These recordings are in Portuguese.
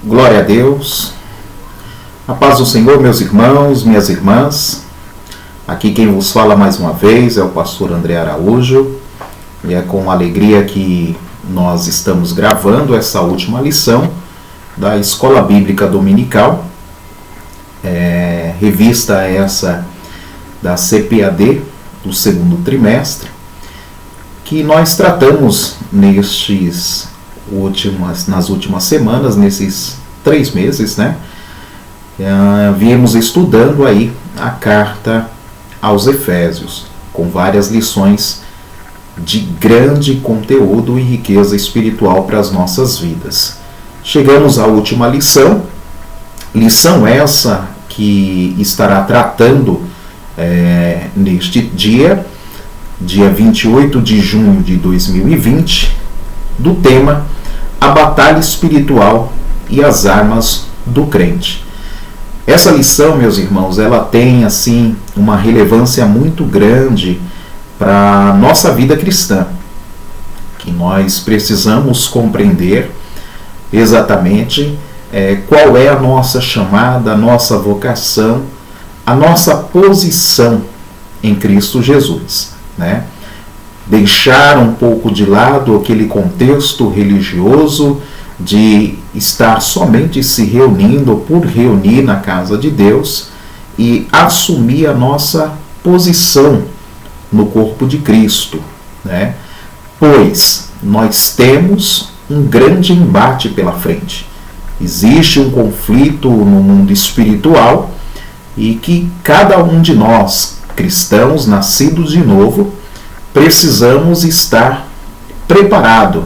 Glória a Deus. A paz do Senhor, meus irmãos, minhas irmãs. Aqui quem vos fala mais uma vez é o pastor André Araújo. E é com alegria que nós estamos gravando essa última lição da Escola Bíblica Dominical. Revista essa da CPAD do segundo trimestre, que nós tratamos nas últimas semanas, nesses 3 meses, viemos estudando aí a carta aos Efésios, com várias lições de grande conteúdo e riqueza espiritual para as nossas vidas. Chegamos à última lição essa que estará tratando neste dia 28 de junho de 2020, do tema A Batalha Espiritual e as Armas do Crente. Essa lição, meus irmãos, ela tem assim uma relevância muito grande para a nossa vida cristã, que nós precisamos compreender exatamente qual é a nossa chamada, a nossa vocação, a nossa posição em Cristo Jesus. Deixar um pouco de lado aquele contexto religioso de estar somente se reunindo por reunir na casa de Deus e assumir a nossa posição no corpo de Cristo, Pois nós temos um grande embate pela frente. Existe um conflito no mundo espiritual e que cada um de nós, cristãos nascidos de novo, precisamos estar preparado,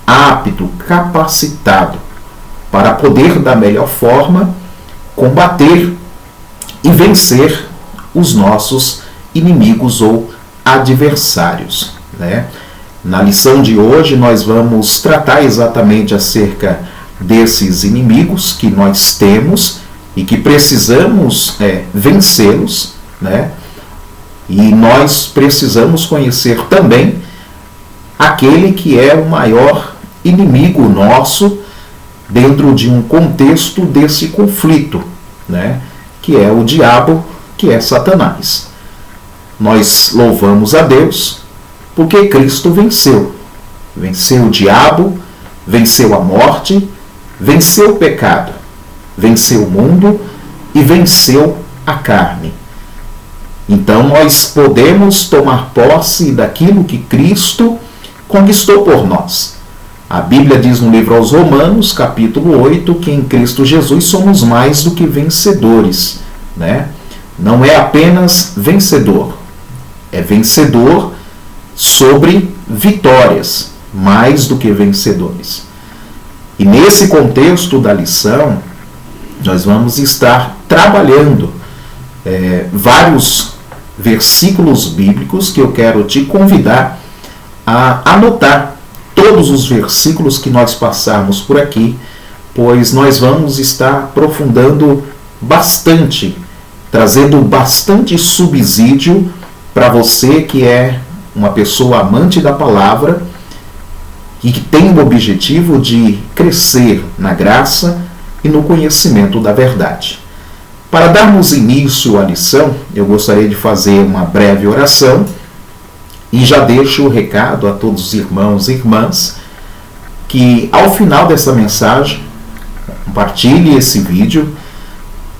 apto, capacitado para poder da melhor forma combater e vencer os nossos inimigos ou adversários. Na lição de hoje nós vamos tratar exatamente acerca desses inimigos que nós temos e que precisamos vencê-los, E nós precisamos conhecer também aquele que é o maior inimigo nosso dentro de um contexto desse conflito, Que é o diabo, que é Satanás. Nós louvamos a Deus porque Cristo venceu. Venceu o diabo, venceu a morte, venceu o pecado, venceu o mundo e venceu a carne. Então nós podemos tomar posse daquilo que Cristo conquistou por nós. A Bíblia diz no livro aos Romanos, capítulo 8, que em Cristo Jesus somos mais do que vencedores. Não é apenas vencedor, é vencedor sobre vitórias, mais do que vencedores. E nesse contexto da lição, nós vamos estar trabalhando vários versículos bíblicos que eu quero te convidar a anotar todos os versículos que nós passarmos por aqui, pois nós vamos estar aprofundando bastante, trazendo bastante subsídio para você que é uma pessoa amante da palavra e que tem o objetivo de crescer na graça e no conhecimento da verdade. Para darmos início à lição, eu gostaria de fazer uma breve oração e já deixo o recado a todos os irmãos e irmãs que ao final dessa mensagem, compartilhe esse vídeo,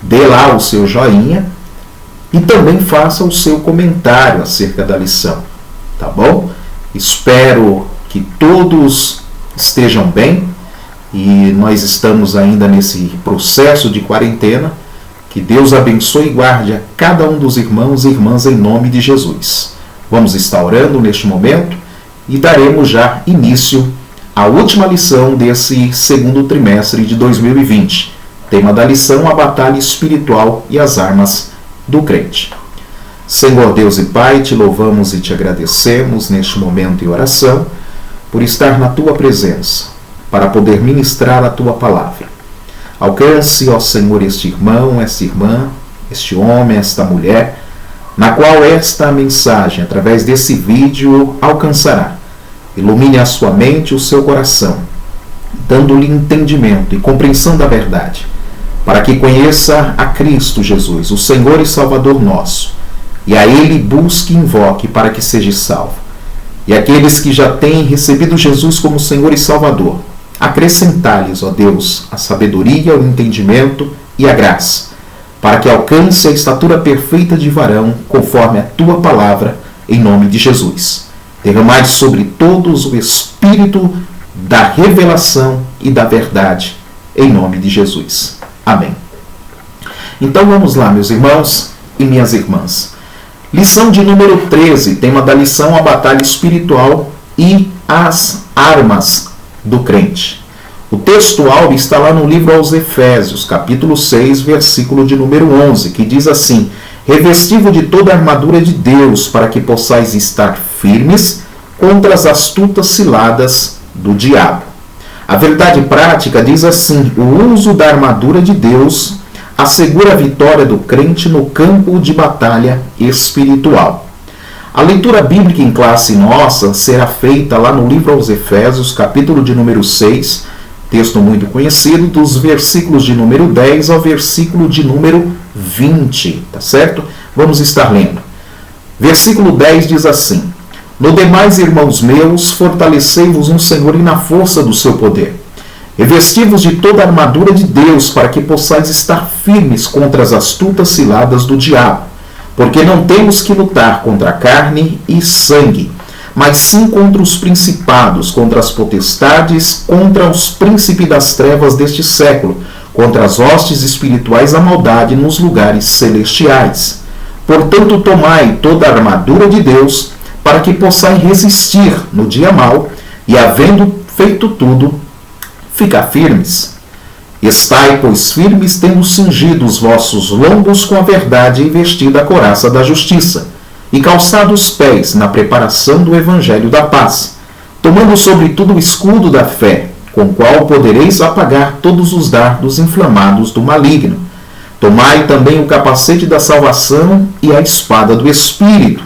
dê lá o seu joinha e também faça o seu comentário acerca da lição, tá bom? Espero que todos estejam bem e nós estamos ainda nesse processo de quarentena. Que Deus abençoe e guarde a cada um dos irmãos e irmãs em nome de Jesus. Vamos estar orando neste momento e daremos já início à última lição desse segundo trimestre de 2020. Tema da lição: a batalha espiritual e as armas do crente. Senhor Deus e Pai, te louvamos e te agradecemos neste momento em oração por estar na tua presença, para poder ministrar a tua palavra. Alcance, ó Senhor, este irmão, esta irmã, este homem, esta mulher, na qual esta mensagem, através desse vídeo, alcançará. Ilumine a sua mente e o seu coração, dando-lhe entendimento e compreensão da verdade, para que conheça a Cristo Jesus, o Senhor e Salvador nosso, e a Ele busque e invoque para que seja salvo. E aqueles que já têm recebido Jesus como Senhor e Salvador, acrescentar-lhes, ó Deus, a sabedoria, o entendimento e a graça, para que alcance a estatura perfeita de varão, conforme a Tua palavra, em nome de Jesus. Derramai sobre todos o Espírito da revelação e da verdade, em nome de Jesus. Amém. Então vamos lá, meus irmãos e minhas irmãs. Lição de número 13, tema da lição: a batalha espiritual e as armas do crente. O textual está lá no livro aos Efésios, capítulo 6, versículo de número 11, que diz assim: revesti-vos de toda a armadura de Deus, para que possais estar firmes contra as astutas ciladas do diabo. A verdade prática diz assim: o uso da armadura de Deus assegura a vitória do crente no campo de batalha espiritual. A leitura bíblica em classe nossa será feita lá no livro aos Efésios, capítulo de número 6, texto muito conhecido, dos versículos de número 10 ao versículo de número 20, tá certo? Vamos estar lendo. Versículo 10 diz assim: no demais, irmãos meus, fortalecei-vos no Senhor e na força do seu poder. Revesti-vos de toda a armadura de Deus, para que possais estar firmes contra as astutas ciladas do diabo. Porque não temos que lutar contra carne e sangue, mas sim contra os principados, contra as potestades, contra os príncipes das trevas deste século, contra as hostes espirituais da maldade nos lugares celestiais. Portanto, tomai toda a armadura de Deus, para que possais resistir no dia mau, e havendo feito tudo, ficar firmes. Estai, pois, firmes, tendo cingido os vossos lombos com a verdade e vestido a couraça da justiça, e calçado os pés na preparação do evangelho da paz, tomando sobretudo o escudo da fé, com o qual podereis apagar todos os dardos inflamados do maligno. Tomai também o capacete da salvação e a espada do Espírito,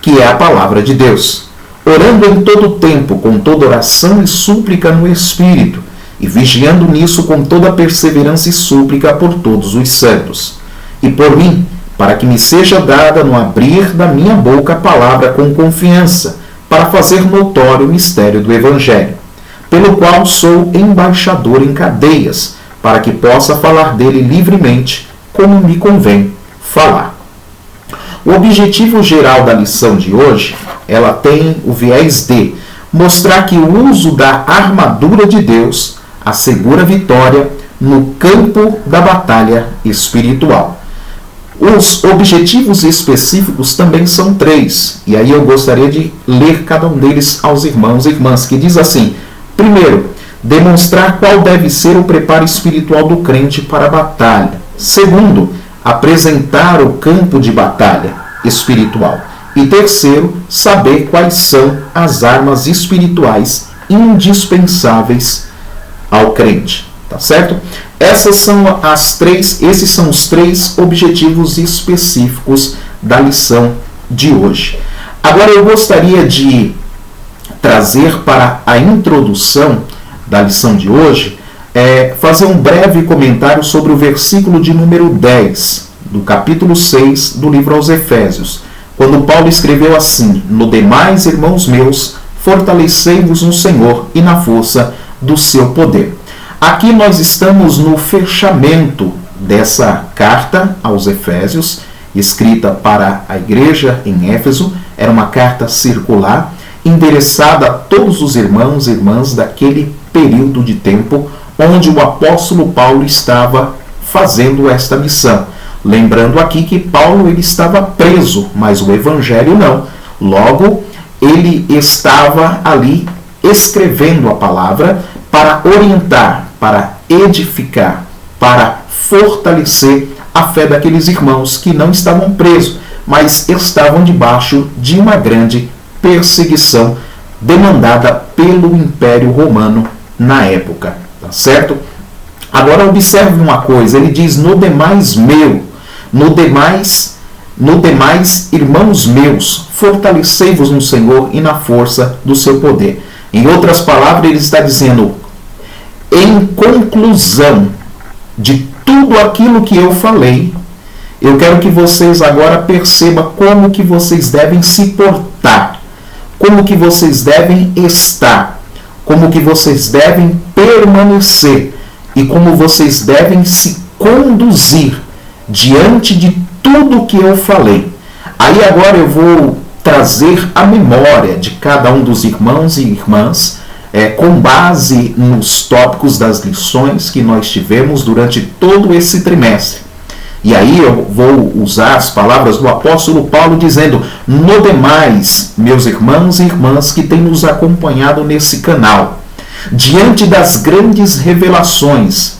que é a palavra de Deus, orando em todo o tempo, com toda oração e súplica no Espírito, e vigiando nisso com toda perseverança e súplica por todos os santos. E por mim, para que me seja dada no abrir da minha boca a palavra com confiança, para fazer notório o mistério do Evangelho, pelo qual sou embaixador em cadeias, para que possa falar dele livremente, como me convém falar. O objetivo geral da lição de hoje, ela tem o viés de mostrar que o uso da armadura de Deus assegura vitória no campo da batalha espiritual. Os objetivos específicos também são 3, e aí eu gostaria de ler cada um deles aos irmãos e irmãs, que diz assim: primeiro, demonstrar qual deve ser o preparo espiritual do crente para a batalha. Segundo, apresentar o campo de batalha espiritual. E terceiro, saber quais são as armas espirituais indispensáveis ao crente, tá certo? Esses são os 3 objetivos específicos da lição de hoje. Agora eu gostaria de trazer para a introdução da lição de hoje, fazer um breve comentário sobre o versículo de número 10 do capítulo 6 do livro aos Efésios, quando Paulo escreveu assim: no demais, irmãos meus, fortalecei-vos no Senhor e na força do seu poder. Aqui nós estamos no fechamento dessa carta aos Efésios, escrita para a igreja em Éfeso. Era uma carta circular, endereçada a todos os irmãos e irmãs daquele período de tempo onde o apóstolo Paulo estava fazendo esta missão. Lembrando aqui que Paulo ele estava preso, mas o evangelho não. Logo, ele estava ali escrevendo a palavra para orientar, para edificar, para fortalecer a fé daqueles irmãos que não estavam presos, mas estavam debaixo de uma grande perseguição demandada pelo Império Romano na época, tá certo? Agora observe uma coisa, ele diz: no demais, irmãos meus, fortalecei-vos no Senhor e na força do seu poder. Em outras palavras, ele está dizendo: em conclusão de tudo aquilo que eu falei, eu quero que vocês agora percebam como que vocês devem se portar, como que vocês devem estar, como que vocês devem permanecer e como vocês devem se conduzir diante de tudo que eu falei. Aí agora eu vou trazer a memória de cada um dos irmãos e irmãs, com base nos tópicos das lições que nós tivemos durante todo esse trimestre. E aí eu vou usar as palavras do apóstolo Paulo dizendo: no demais, meus irmãos e irmãs que têm nos acompanhado nesse canal, diante das grandes revelações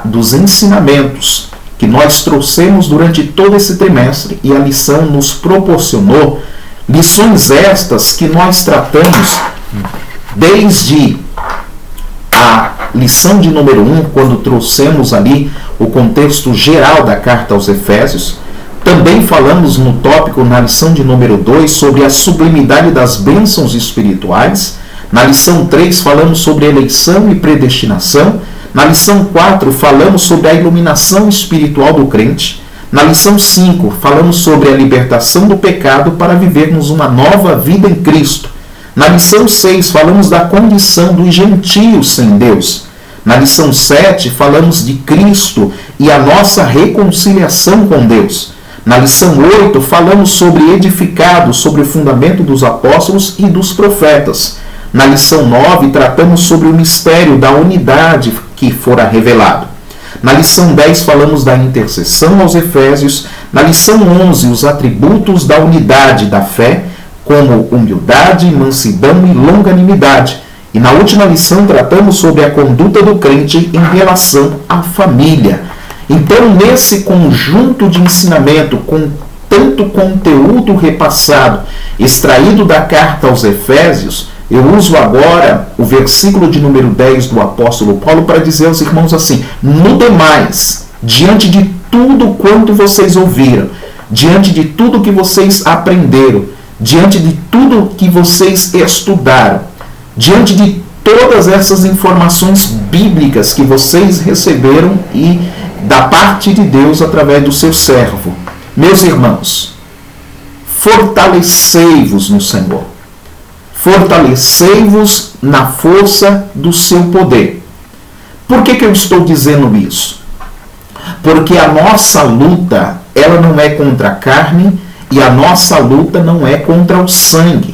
dos ensinamentos que nós trouxemos durante todo esse trimestre, e a lição nos proporcionou, lições estas que nós tratamos desde a lição de número 1, quando trouxemos ali o contexto geral da carta aos Efésios. Também falamos no tópico, na lição de número 2, sobre a sublimidade das bênçãos espirituais. Na lição 3, falamos sobre eleição e predestinação. Na lição 4, falamos sobre a iluminação espiritual do crente. Na lição 5, falamos sobre a libertação do pecado para vivermos uma nova vida em Cristo. Na lição 6, falamos da condição dos gentios sem Deus. Na lição 7, falamos de Cristo e a nossa reconciliação com Deus. Na lição 8, falamos sobre edificados sobre o fundamento dos apóstolos e dos profetas. Na lição 9, tratamos sobre o mistério da unidade que fora revelado. Na lição 10, falamos da intercessão aos Efésios. Na lição 11, os atributos da unidade da fé, como humildade, mansidão e longanimidade. E na última lição tratamos sobre a conduta do crente em relação à família. Então, nesse conjunto de ensinamento, com tanto conteúdo repassado, extraído da carta aos Efésios, eu uso agora o versículo de número 10 do apóstolo Paulo para dizer aos irmãos assim: no demais, diante de tudo quanto vocês ouviram, diante de tudo que vocês aprenderam, diante de tudo que vocês estudaram, diante de todas essas informações bíblicas que vocês receberam e da parte de Deus através do seu servo, meus irmãos, fortalecei-vos no Senhor, fortalecei-vos na força do seu poder. Por que eu estou dizendo isso? Porque a nossa luta, ela não é contra a carne, e a nossa luta não é contra o sangue.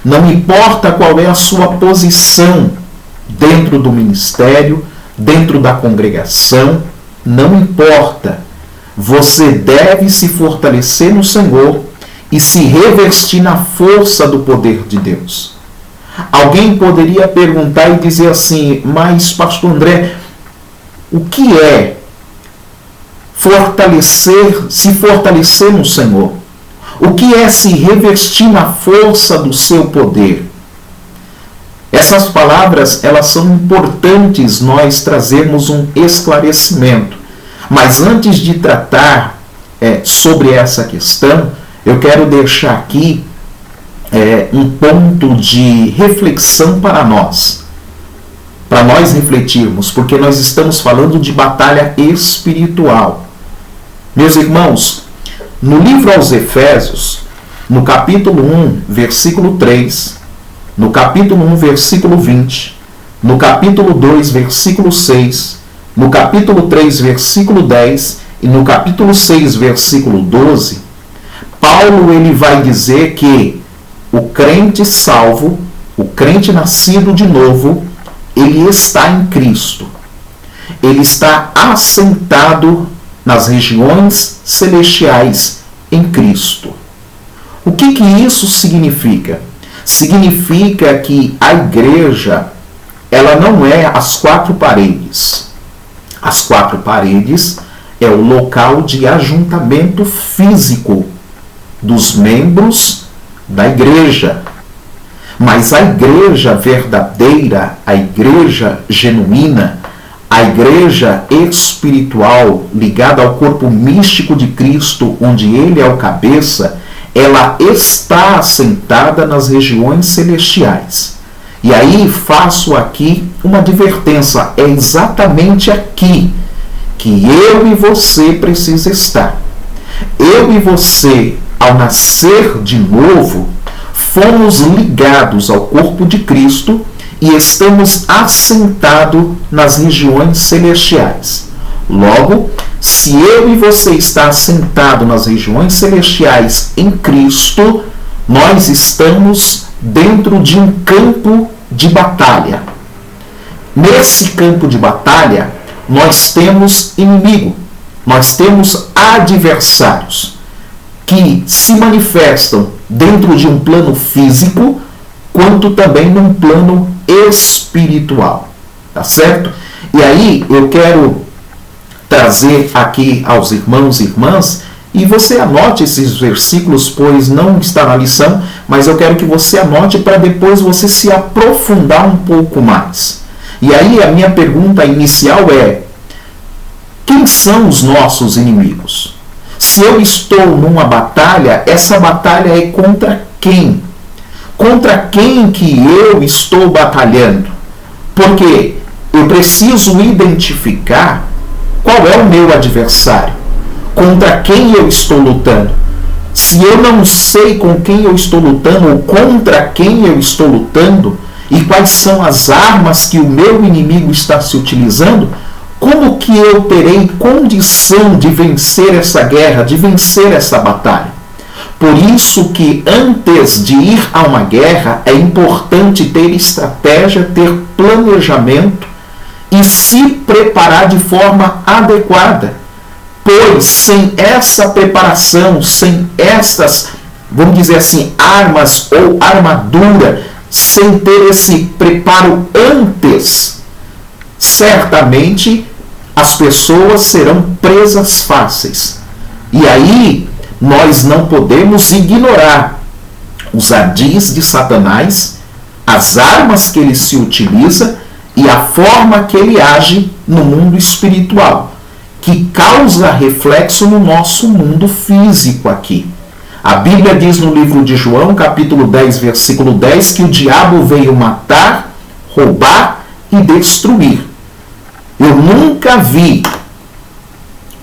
Não importa qual é a sua posição dentro do ministério, dentro da congregação, não importa. Você deve se fortalecer no Senhor e se revestir na força do poder de Deus. Alguém poderia perguntar e dizer assim: mas pastor André, o que é se fortalecer no Senhor? O que é se revestir na força do seu poder? Essas palavras, elas são importantes nós trazermos um esclarecimento. Mas antes de tratar sobre essa questão, eu quero deixar aqui um ponto de reflexão para nós refletirmos, porque nós estamos falando de batalha espiritual. Meus irmãos, no livro aos Efésios, no capítulo 1, versículo 3, no capítulo 1, versículo 20, no capítulo 2, versículo 6, no capítulo 3, versículo 10 e no capítulo 6, versículo 12, Paulo ele vai dizer que o crente salvo, o crente nascido de novo, ele está em Cristo. Ele está assentado nas regiões celestiais em Cristo. O que isso significa? Significa que a igreja, ela não é as quatro paredes. As quatro paredes é o local de ajuntamento físico dos membros da igreja. Mas a igreja verdadeira, a igreja genuína, a igreja espiritual ligada ao corpo místico de Cristo, onde ele é o cabeça, ela está assentada nas regiões celestiais. E aí faço aqui uma advertência, é exatamente aqui que eu e você precisa estar. Eu e você, ao nascer de novo, fomos ligados ao corpo de Cristo e estamos assentados nas regiões celestiais. Logo, se eu e você está assentado nas regiões celestiais em Cristo, nós estamos dentro de um campo de batalha. Nesse campo de batalha, nós temos inimigo, nós temos adversários que se manifestam dentro de um plano físico, quanto também num plano espiritual, tá certo? E aí eu quero trazer aqui aos irmãos e irmãs, e você anote esses versículos, pois não está na lição, mas eu quero que você anote para depois você se aprofundar um pouco mais. E aí a minha pergunta inicial é: quem são os nossos inimigos? Se eu estou numa batalha, essa batalha é contra quem? Contra quem que eu estou batalhando? Porque eu preciso identificar qual é o meu adversário, contra quem eu estou lutando. Se eu não sei com quem eu estou lutando ou contra quem eu estou lutando e quais são as armas que o meu inimigo está se utilizando, como que eu terei condição de vencer essa guerra, de vencer essa batalha? Por isso que antes de ir a uma guerra é importante ter estratégia, ter planejamento e se preparar de forma adequada. Pois sem essa preparação, sem estas, vamos dizer assim, armas ou armadura, sem ter esse preparo antes, certamente as pessoas serão presas fáceis. E aí nós não podemos ignorar os ardis de Satanás, as armas que ele se utiliza e a forma que ele age no mundo espiritual, que causa reflexo no nosso mundo físico aqui. A Bíblia diz no livro de João, capítulo 10, versículo 10, que o diabo veio matar, roubar e destruir. Eu nunca vi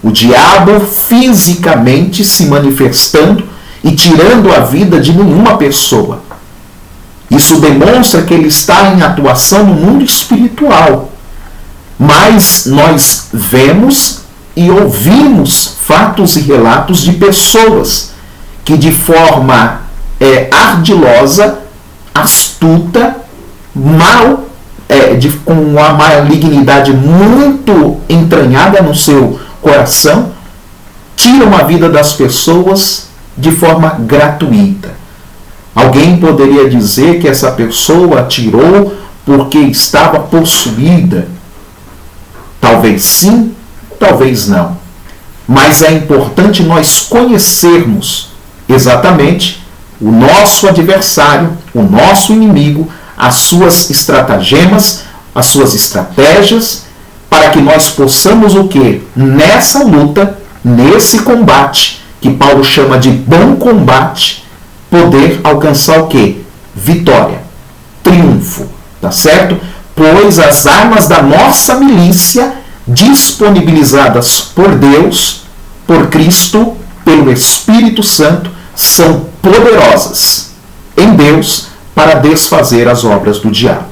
o diabo fisicamente se manifestando e tirando a vida de nenhuma pessoa. Isso demonstra que ele está em atuação no mundo espiritual. Mas nós vemos e ouvimos fatos e relatos de pessoas que de forma ardilosa, astuta, com uma malignidade muito entranhada no seu coração, tiram a vida das pessoas de forma gratuita. Alguém poderia dizer que essa pessoa atirou porque estava possuída. Talvez sim, talvez não. Mas é importante nós conhecermos exatamente o nosso adversário, o nosso inimigo, as suas estratagemas, as suas estratégias, para que nós possamos o quê? Nessa luta, nesse combate, que Paulo chama de bom combate, poder alcançar o quê? Vitória, triunfo, tá certo? Pois as armas da nossa milícia, disponibilizadas por Deus, por Cristo, pelo Espírito Santo, são poderosas em Deus para desfazer as obras do diabo.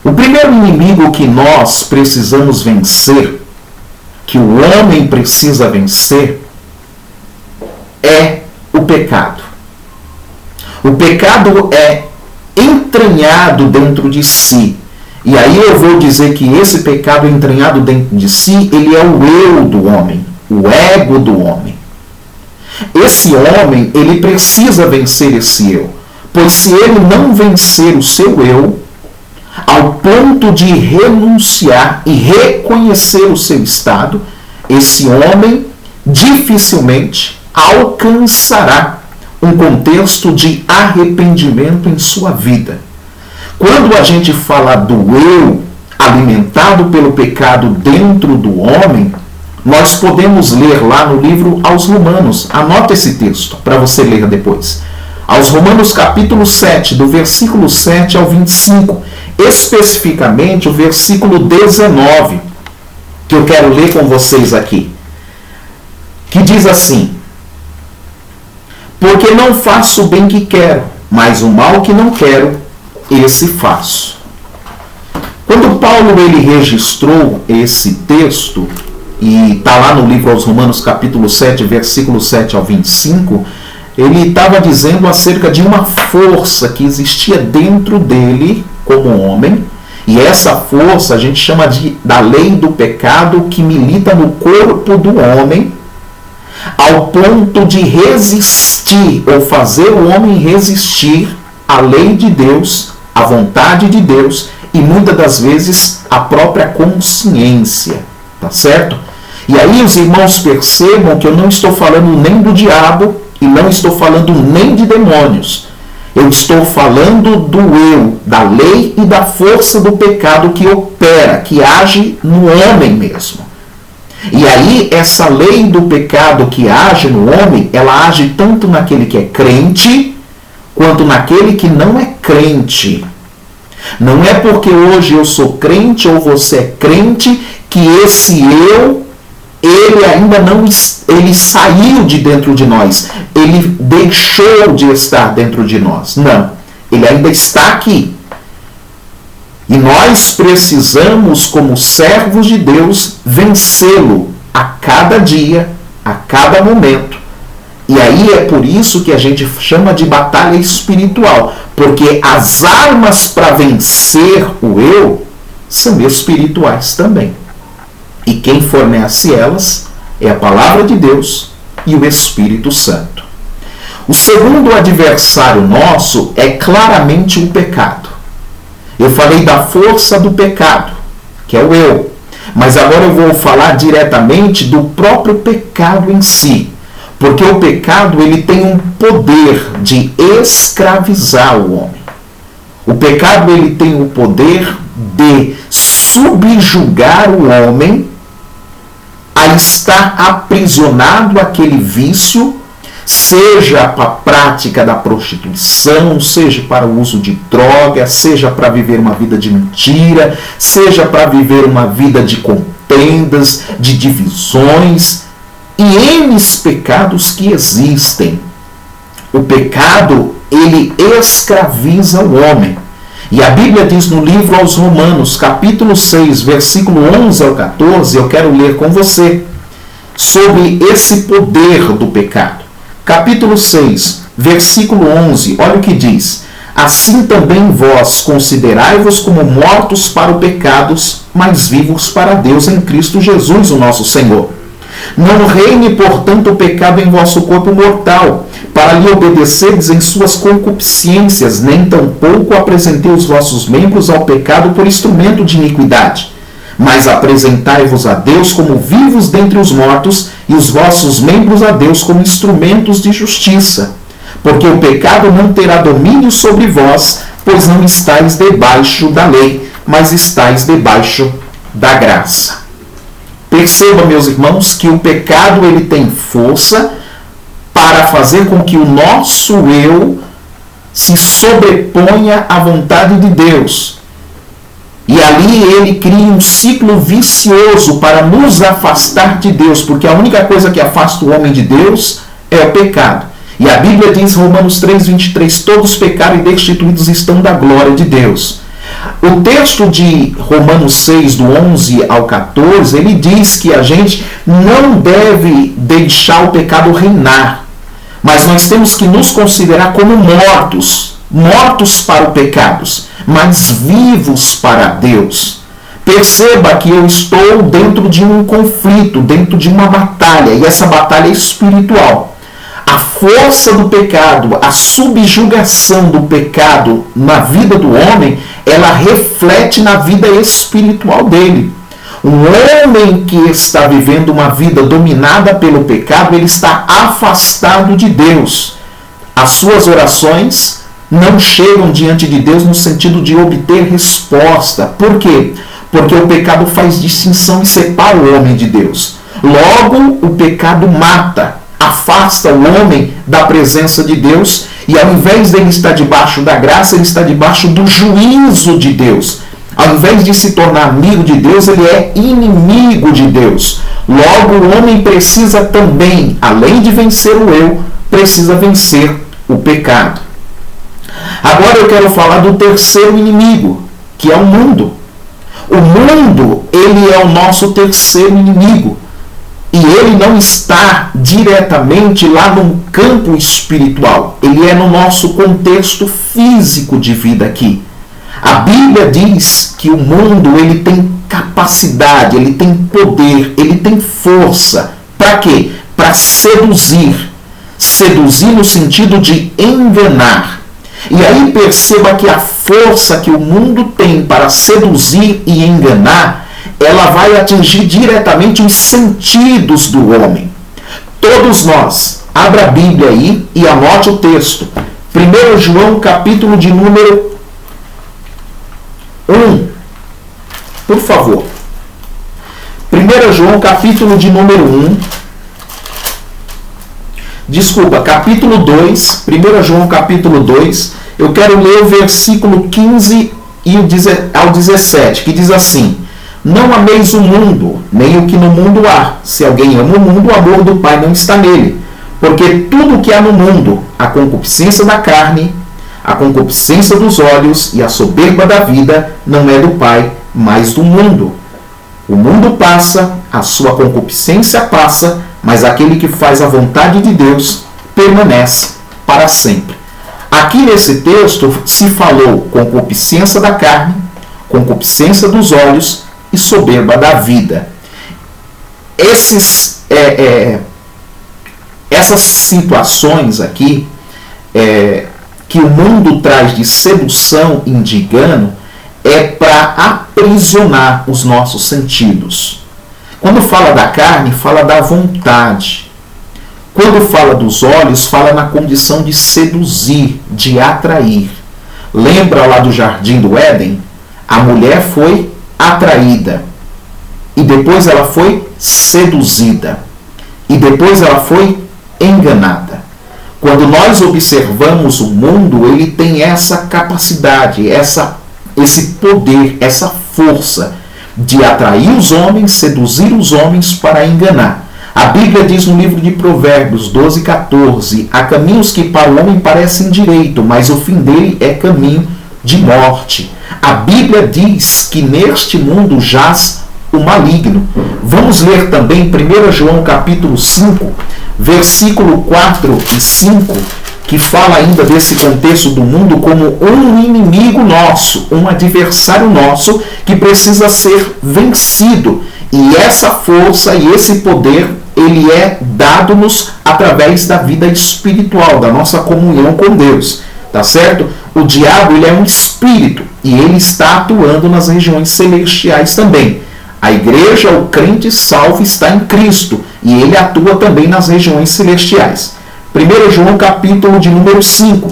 O primeiro inimigo que nós precisamos vencer, que o homem precisa vencer, é o pecado. O pecado é entranhado dentro de si. E aí eu vou dizer que esse pecado entranhado dentro de si, ele é o eu do homem, o ego do homem. Esse homem, ele precisa vencer esse eu. Pois se ele não vencer o seu eu, ao ponto de renunciar e reconhecer o seu estado, esse homem dificilmente alcançará um contexto de arrependimento em sua vida. Quando a gente fala do eu alimentado pelo pecado dentro do homem, nós podemos ler lá no livro aos Romanos. Anota esse texto para você ler depois. aos Romanos capítulo 7, do versículo 7 ao 25, especificamente o versículo 19, que eu quero ler com vocês aqui, que diz assim: porque não faço o bem que quero, mas o mal que não quero, esse faço. Quando Paulo ele registrou esse texto, e está lá no livro aos Romanos capítulo 7, versículo 7 ao 25, ele estava dizendo acerca de uma força que existia dentro dele como homem, e essa força a gente chama da lei do pecado que milita no corpo do homem, ao ponto de resistir, ou fazer o homem resistir à lei de Deus, à vontade de Deus, e muitas das vezes a própria consciência, tá certo? E aí os irmãos percebam que eu não estou falando nem do diabo e não estou falando nem de demônios. Eu estou falando do eu, da lei e da força do pecado que opera, que age no homem mesmo. E aí essa lei do pecado que age no homem, ela age tanto naquele que é crente, quanto naquele que não é crente. Não é porque hoje eu sou crente ou você é crente que esse eu, ele ainda não, ele saiu de dentro de nós, ele deixou de estar dentro de nós. Não, ele ainda está aqui. E nós precisamos, como servos de Deus, vencê-lo a cada dia, a cada momento. E aí é por isso que a gente chama de batalha espiritual, porque as armas para vencer o eu são espirituais também. E quem fornece elas é a palavra de Deus e o Espírito Santo. O segundo adversário nosso é claramente o pecado. Eu falei da força do pecado, que é o eu. Mas agora eu vou falar diretamente do próprio pecado em si. Porque o pecado ele tem um poder de escravizar o homem. O pecado ele tem o poder de subjugar o homem a estar aprisionado àquele vício, seja para a prática da prostituição, seja para o uso de droga, seja para viver uma vida de mentira, seja para viver uma vida de contendas, de divisões e N pecados que existem. O pecado, ele escraviza o homem. E a Bíblia diz no livro aos Romanos, capítulo 6, versículo 11 ao 14, eu quero ler com você, sobre esse poder do pecado. Capítulo 6, versículo 11, olha o que diz: assim também vós considerai-vos como mortos para o pecado, mas vivos para Deus em Cristo Jesus, o nosso Senhor. Não reine, portanto, o pecado em vosso corpo mortal, para lhe obedecerdes em suas concupiscências, nem tampouco apresentei os vossos membros ao pecado por instrumento de iniquidade. Mas apresentai-vos a Deus como vivos dentre os mortos, e os vossos membros a Deus como instrumentos de justiça. Porque o pecado não terá domínio sobre vós, pois não estáis debaixo da lei, mas estáis debaixo da graça. Perceba, meus irmãos, que o pecado ele tem força para fazer com que o nosso eu se sobreponha à vontade de Deus. E ali ele cria um ciclo vicioso para nos afastar de Deus, porque a única coisa que afasta o homem de Deus é o pecado. E a Bíblia diz, Romanos 3:23, todos pecaram e destituídos estão da glória de Deus. O texto de Romanos 6, do 11 ao 14, ele diz que a gente não deve deixar o pecado reinar, mas nós temos que nos considerar como mortos para o pecado, mas vivos para Deus. Perceba que eu estou dentro de um conflito, dentro de uma batalha, e essa batalha é espiritual. A força do pecado, a subjugação do pecado na vida do homem, ela reflete na vida espiritual dele. Um homem que está vivendo uma vida dominada pelo pecado, ele está afastado de Deus. As suas orações não chegam diante de Deus no sentido de obter resposta. Por quê? Porque o pecado faz distinção e separa o homem de Deus. Logo, o pecado mata, afasta o homem da presença de Deus E ao invés dele estar debaixo da graça, ele está debaixo do juízo de Deus. Ao invés de se tornar amigo de Deus, ele é inimigo de Deus. Logo, o homem precisa também, além de vencer o eu, precisa vencer o pecado. Agora eu quero falar do terceiro inimigo, que é o mundo. O mundo, ele é o nosso terceiro inimigo. E ele não está diretamente lá no campo espiritual. Ele é no nosso contexto físico de vida aqui. A Bíblia diz que o mundo ele tem capacidade, ele tem poder, ele tem força. Para quê? Para seduzir. Seduzir no sentido de enganar. E aí perceba que a força que o mundo tem para seduzir e enganar, ela vai atingir diretamente os sentidos do homem. Todos nós, abra a Bíblia aí e anote o texto. 1 João, capítulo de número 1. Por favor. 1 João, capítulo de número 1. Desculpa, capítulo 2. 1 João, capítulo 2. Eu quero ler o versículo 15 ao 17, que diz assim: Não ameis o mundo, nem o que no mundo há. Se alguém ama o mundo, o amor do Pai não está nele. Porque tudo o que há no mundo, a concupiscência da carne, a concupiscência dos olhos e a soberba da vida, não é do Pai, mas do mundo. O mundo passa, a sua concupiscência passa, mas aquele que faz a vontade de Deus permanece para sempre. Aqui nesse texto se falou concupiscência da carne, concupiscência dos olhos e soberba da vida. Essas situações aqui que o mundo traz de sedução e de engano é para aprisionar os nossos sentidos. Quando fala da carne, fala da vontade. Quando fala dos olhos, fala na condição de seduzir, de atrair. Lembra lá do Jardim do Éden? A mulher foi atraída. E depois ela foi seduzida. E depois ela foi enganada. Quando nós observamos o mundo, ele tem essa capacidade, esse poder, essa força de atrair os homens, seduzir os homens para enganar. A Bíblia diz no livro de Provérbios 12:14: há caminhos que para o homem parecem direito, mas o fim dele é caminho de morte. A Bíblia diz que neste mundo jaz o maligno. Vamos ler também 1 João capítulo 5, versículo 4 e 5, que fala ainda desse contexto do mundo como um inimigo nosso, um adversário nosso que precisa ser vencido. E essa força e esse poder, ele é dado-nos através da vida espiritual, da nossa comunhão com Deus. Tá certo? O diabo, ele é um espírito e ele está atuando nas regiões celestiais também. A igreja, o crente salvo, está em Cristo e ele atua também nas regiões celestiais. 1 João capítulo de número 5,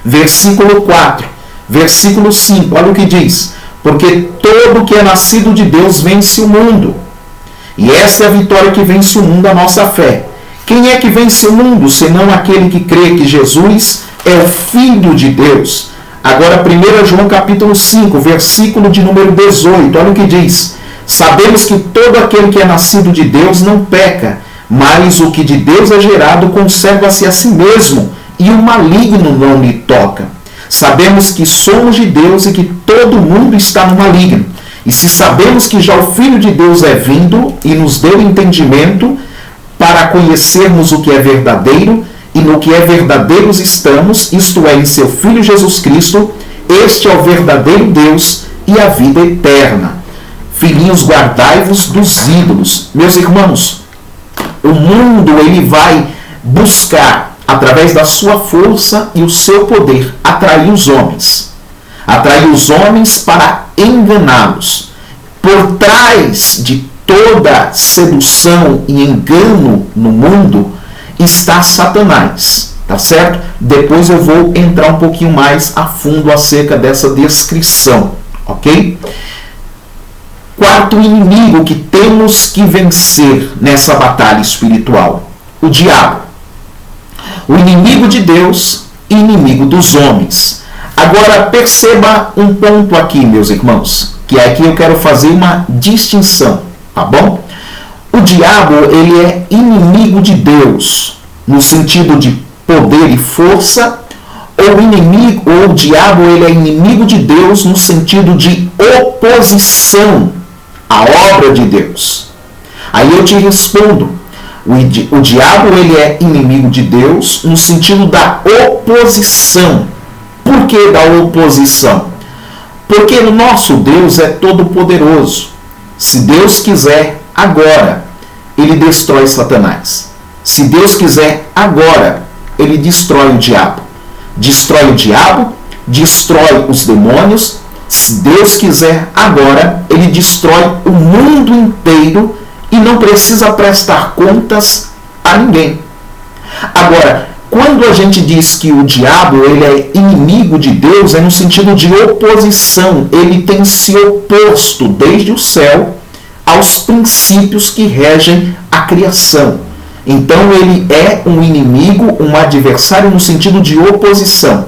versículo 4, versículo 5, olha o que diz: porque todo que é nascido de Deus vence o mundo. E esta é a vitória que vence o mundo, a nossa fé. Quem é que vence o mundo, senão aquele que crê que Jesus é o Filho de Deus? Agora 1 João capítulo 5, versículo de número 18, olha o que diz: sabemos que todo aquele que é nascido de Deus não peca, mas o que de Deus é gerado conserva-se a si mesmo, e o maligno não lhe toca. Sabemos que somos de Deus e que todo mundo está no maligno. E se sabemos que já o Filho de Deus é vindo e nos deu entendimento para conhecermos o que é verdadeiro, e no que é verdadeiro estamos, isto é, em seu Filho Jesus Cristo, este é o verdadeiro Deus e a vida eterna. Filhinhos, guardai-vos dos ídolos. Meus irmãos, o mundo ele vai buscar, através da sua força e o seu poder, atrair os homens. Atrair os homens para enganá-los. Por trás de toda sedução e engano no mundo está Satanás, tá certo? Depois eu vou entrar um pouquinho mais a fundo acerca dessa descrição, ok? Quarto inimigo que temos que vencer nessa batalha espiritual: o diabo. O inimigo de Deus inimigo dos homens. Agora perceba um ponto aqui, meus irmãos, que aqui eu quero fazer uma distinção, tá bom? O diabo, ele é inimigo de Deus, no sentido de poder e força, ou o diabo, ele é inimigo de Deus no sentido de oposição à obra de Deus. Aí eu te respondo, o diabo, ele é inimigo de Deus no sentido da oposição. Por que da oposição? Porque o nosso Deus é todo poderoso. Se Deus quiser, agora, ele destrói Satanás. Se Deus quiser, agora, ele destrói o diabo. Destrói o diabo, destrói os demônios. Se Deus quiser, agora, ele destrói o mundo inteiro e não precisa prestar contas a ninguém. Agora, quando a gente diz que o diabo, ele é inimigo de Deus, é no sentido de oposição. Ele tem se oposto desde o céu aos princípios que regem a criação. Então ele é um inimigo, um adversário no sentido de oposição.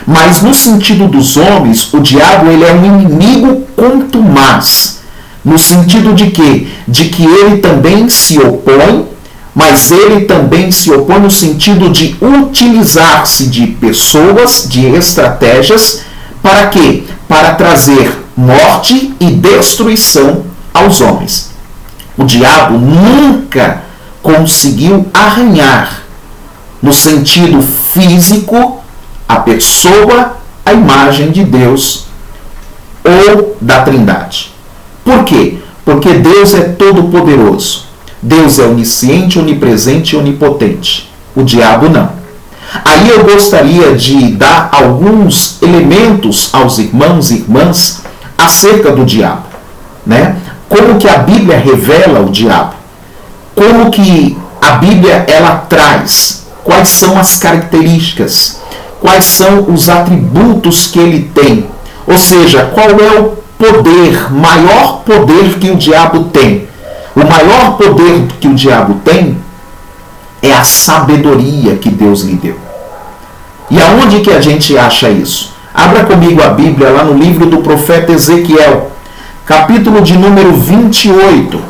Mas no sentido dos homens, o diabo, ele é um inimigo contumaz. No sentido de quê? De que ele também se opõe, mas ele também se opõe no sentido de utilizar-se de pessoas, de estratégias, para quê? Para trazer morte e destruição aos homens. O diabo nunca conseguiu arranhar, no sentido físico, a pessoa, a imagem de Deus ou da Trindade. Por quê? Porque Deus é todo-poderoso. Deus é onisciente, onipresente e onipotente. O diabo não. Aí eu gostaria de dar alguns elementos aos irmãos e irmãs acerca do diabo, né? Como que a Bíblia revela o diabo? Como que a Bíblia ela traz? Quais são as características? Quais são os atributos que ele tem? Ou seja, qual é o poder, maior poder que o diabo tem? O maior poder que o diabo tem é a sabedoria que Deus lhe deu. E aonde que a gente acha isso? Abra comigo a Bíblia lá no livro do profeta Ezequiel, capítulo de número 28.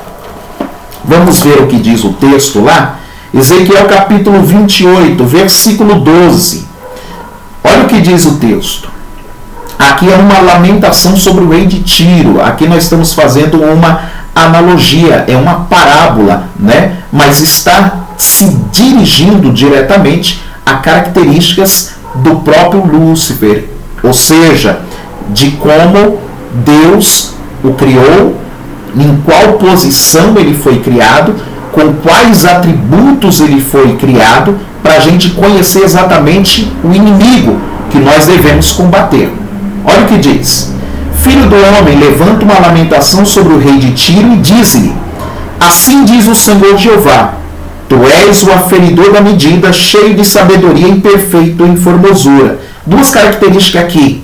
Vamos ver o que diz o texto lá. Ezequiel capítulo 28, versículo 12. Olha o que diz o texto. Aqui é uma lamentação sobre o rei de Tiro. Aqui nós estamos fazendo uma analogia, é uma parábola, né? Mas está se dirigindo diretamente a características do próprio Lúcifer, ou seja, de como Deus o criou, em qual posição ele foi criado, com quais atributos ele foi criado, para a gente conhecer exatamente o inimigo que nós devemos combater. Olha o que diz. Filho do homem, levanta uma lamentação sobre o rei de Tiro e diz-lhe: assim diz o Senhor Jeová, tu és o aferidor da medida, cheio de sabedoria e perfeito em formosura. Duas características aqui.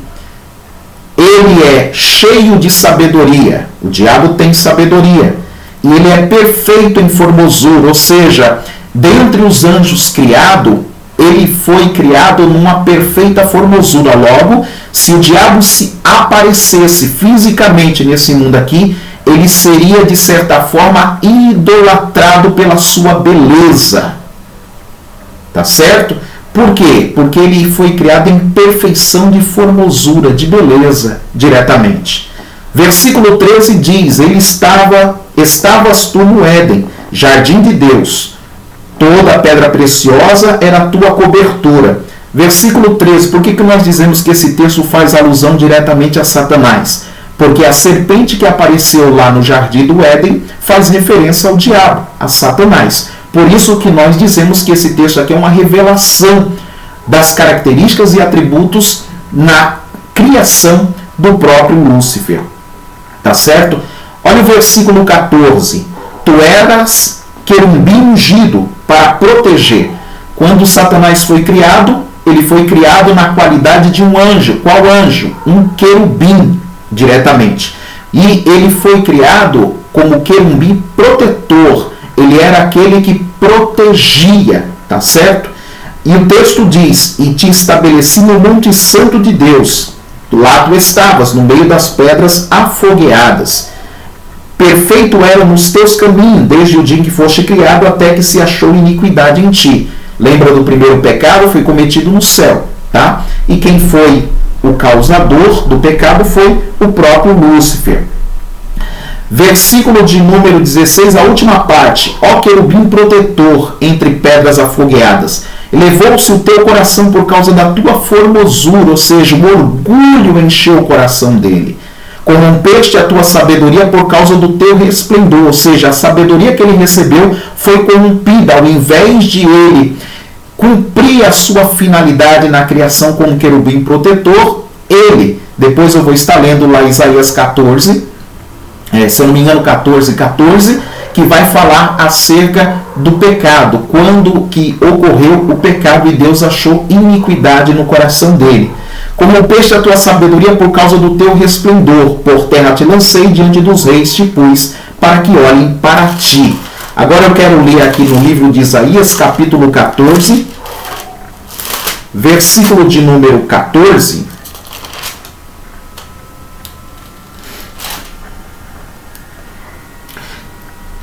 Ele é cheio de sabedoria, o diabo tem sabedoria, e ele é perfeito em formosura, ou seja, dentre os anjos criados, ele foi criado numa perfeita formosura. Logo, se o diabo se aparecesse fisicamente nesse mundo aqui, ele seria, de certa forma, idolatrado pela sua beleza. Tá certo? Por quê? Porque ele foi criado em perfeição de formosura, de beleza, diretamente. Versículo 13 diz: estavas tu no Éden, jardim de Deus. Toda pedra preciosa era a tua cobertura. Versículo 13, por que nós dizemos que esse texto faz alusão diretamente a Satanás? Porque a serpente que apareceu lá no jardim do Éden faz referência ao diabo, a Satanás. Por isso que nós dizemos que esse texto aqui é uma revelação das características e atributos na criação do próprio Lúcifer. Tá certo? Olha o versículo 14. Tu eras querubim ungido para proteger. Quando Satanás foi criado, ele foi criado na qualidade de um anjo. Qual anjo? Um querubim, diretamente. E ele foi criado como querubim protetor. Ele era aquele que protegia, tá certo? E o texto diz: e te estabeleci no monte santo de Deus. Lá tu estavas, no meio das pedras afogueadas. Perfeito era nos teus caminhos, desde o dia em que foste criado, até que se achou iniquidade em ti. Lembra do primeiro pecado? Foi cometido no céu, tá? E quem foi o causador do pecado foi o próprio Lúcifer. Versículo de número 16, a última parte. Ó querubim protetor entre pedras afogueadas, elevou-se o teu coração por causa da tua formosura, ou seja, o orgulho encheu o coração dele. Corrompeste a tua sabedoria por causa do teu resplendor, ou seja, a sabedoria que ele recebeu foi corrompida. Ao invés de ele cumprir a sua finalidade na criação como querubim protetor, ele, depois eu vou estar lendo lá Isaías 14, se eu não me engano 14, que vai falar acerca do pecado, quando que ocorreu o pecado e Deus achou iniquidade no coração dele. Corrompeste a tua sabedoria por causa do teu resplendor, por terra te lancei, diante dos reis te pus, para que olhem para ti. Agora eu quero ler aqui no livro de Isaías, capítulo 14, versículo de número 14.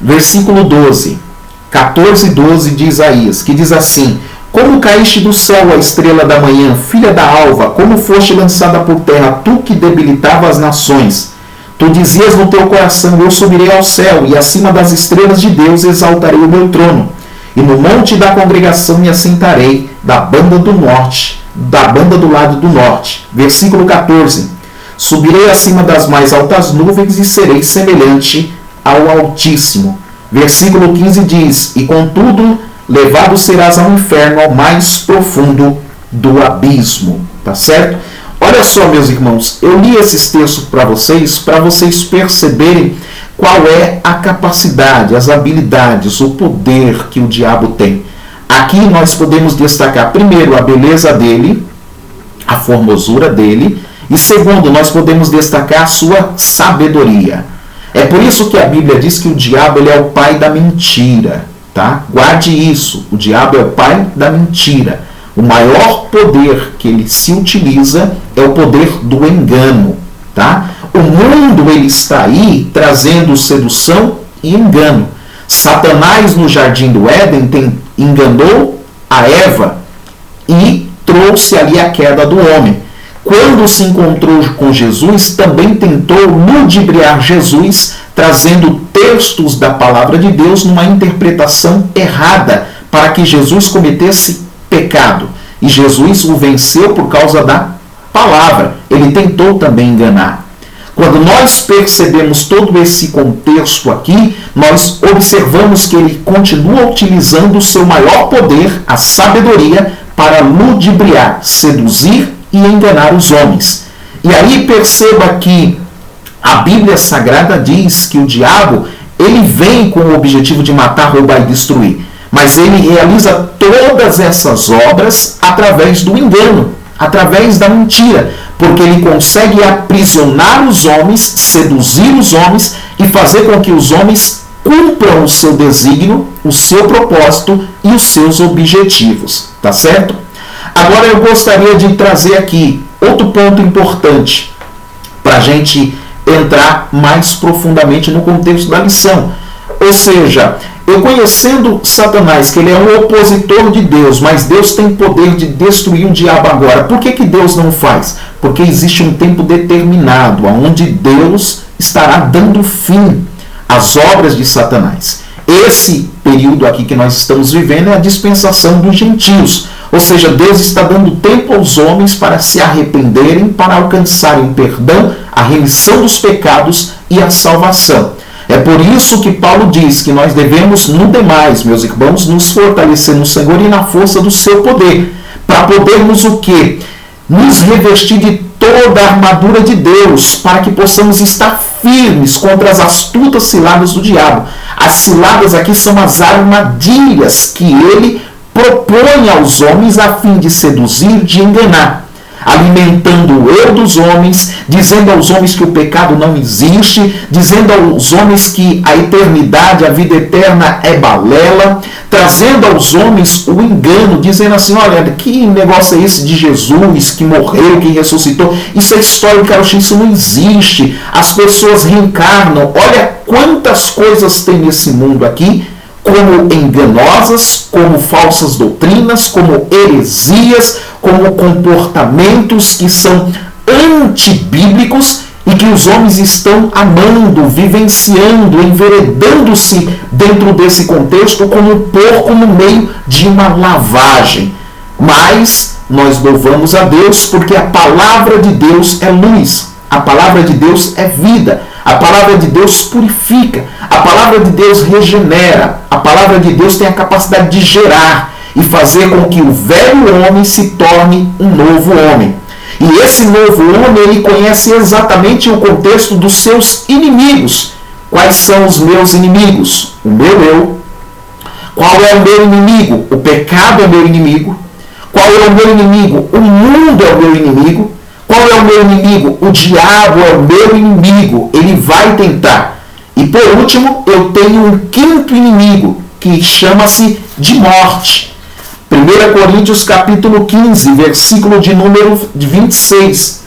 Versículo 12, 14 e 12 de Isaías, que diz assim: como caíste do céu a estrela da manhã, filha da alva, como foste lançada por terra, tu que debilitava as nações. Tu dizias no teu coração: eu subirei ao céu, e acima das estrelas de Deus exaltarei o meu trono. E no monte da congregação me assentarei, da banda do norte, da banda do lado do norte. Versículo 14. Subirei acima das mais altas nuvens e serei semelhante ao Altíssimo. Versículo 15 diz: e contudo levado serás ao inferno, ao mais profundo do abismo. Tá certo? Olha só, meus irmãos, eu li esses textos para vocês perceberem qual é a capacidade, as habilidades, o poder que o diabo tem. Aqui nós podemos destacar, primeiro, a beleza dele, a formosura dele, e segundo, nós podemos destacar a sua sabedoria. É por isso que a Bíblia diz que o diabo ele é o pai da mentira. Tá? Guarde isso, o diabo é o pai da mentira. O maior poder que ele se utiliza é o poder do engano. Tá? O mundo ele está aí trazendo sedução e engano. Satanás no jardim do Éden enganou a Eva e trouxe ali a queda do homem. Quando se encontrou com Jesus, também tentou ludibriar Jesus, trazendo textos da palavra de Deus numa interpretação errada, para que Jesus cometesse pecado. E Jesus o venceu por causa da palavra. Ele tentou também enganar. Quando nós percebemos todo esse contexto aqui, nós observamos que ele continua utilizando o seu maior poder, a sabedoria, para ludibriar, seduzir e enganar os homens. E aí perceba que a Bíblia Sagrada diz que o diabo ele vem com o objetivo de matar, roubar e destruir. Mas ele realiza todas essas obras através do engano, através da mentira. Porque ele consegue aprisionar os homens, seduzir os homens e fazer com que os homens cumpram o seu desígnio, o seu propósito e os seus objetivos. Tá certo? Agora eu gostaria de trazer aqui outro ponto importante para a gente entrar mais profundamente no contexto da lição. Ou seja, eu conhecendo Satanás, que ele é um opositor de Deus, mas Deus tem poder de destruir o diabo agora. Por que Deus não faz? Porque existe um tempo determinado, onde Deus estará dando fim às obras de Satanás. Esse período aqui que nós estamos vivendo é a dispensação dos gentios. Ou seja, Deus está dando tempo aos homens para se arrependerem, para alcançarem o perdão, a remissão dos pecados e a salvação. É por isso que Paulo diz que nós devemos, no demais, meus irmãos, nos fortalecer no Senhor e na força do seu poder, para podermos o quê? Nos revestir de toda a armadura de Deus, para que possamos estar firmes contra as astutas ciladas do diabo. As ciladas aqui são as armadilhas que ele propõe aos homens a fim de seduzir, de enganar. alimentando o eu dos homens, dizendo aos homens que o pecado não existe, dizendo aos homens que a eternidade, a vida eterna é balela, trazendo aos homens o engano, dizendo assim, olha, que negócio é esse de Jesus que morreu, que ressuscitou? Isso é história, Karoshi, isso não existe. As pessoas reencarnam. Olha quantas coisas tem nesse mundo aqui, como enganosas, como falsas doutrinas, como heresias, como comportamentos que são antibíblicos e que os homens estão amando, vivenciando, enveredando-se dentro desse contexto como um porco no meio de uma lavagem. Mas nós louvamos a Deus porque a palavra de Deus é luz, a palavra de Deus é vida, a palavra de Deus purifica, a palavra de Deus regenera, a palavra de Deus tem a capacidade de gerar e fazer com que o velho homem se torne um novo homem. E esse novo homem, ele conhece exatamente o contexto dos seus inimigos. Quais são os meus inimigos? O meu eu. Qual é o meu inimigo? O pecado é meu inimigo. Qual é o meu inimigo? O mundo é o meu inimigo. Qual é o meu inimigo? O diabo é o meu inimigo. Ele vai tentar. E por último, eu tenho um quinto inimigo, que chama-se de morte. 1 Coríntios capítulo 15, versículo de número 26.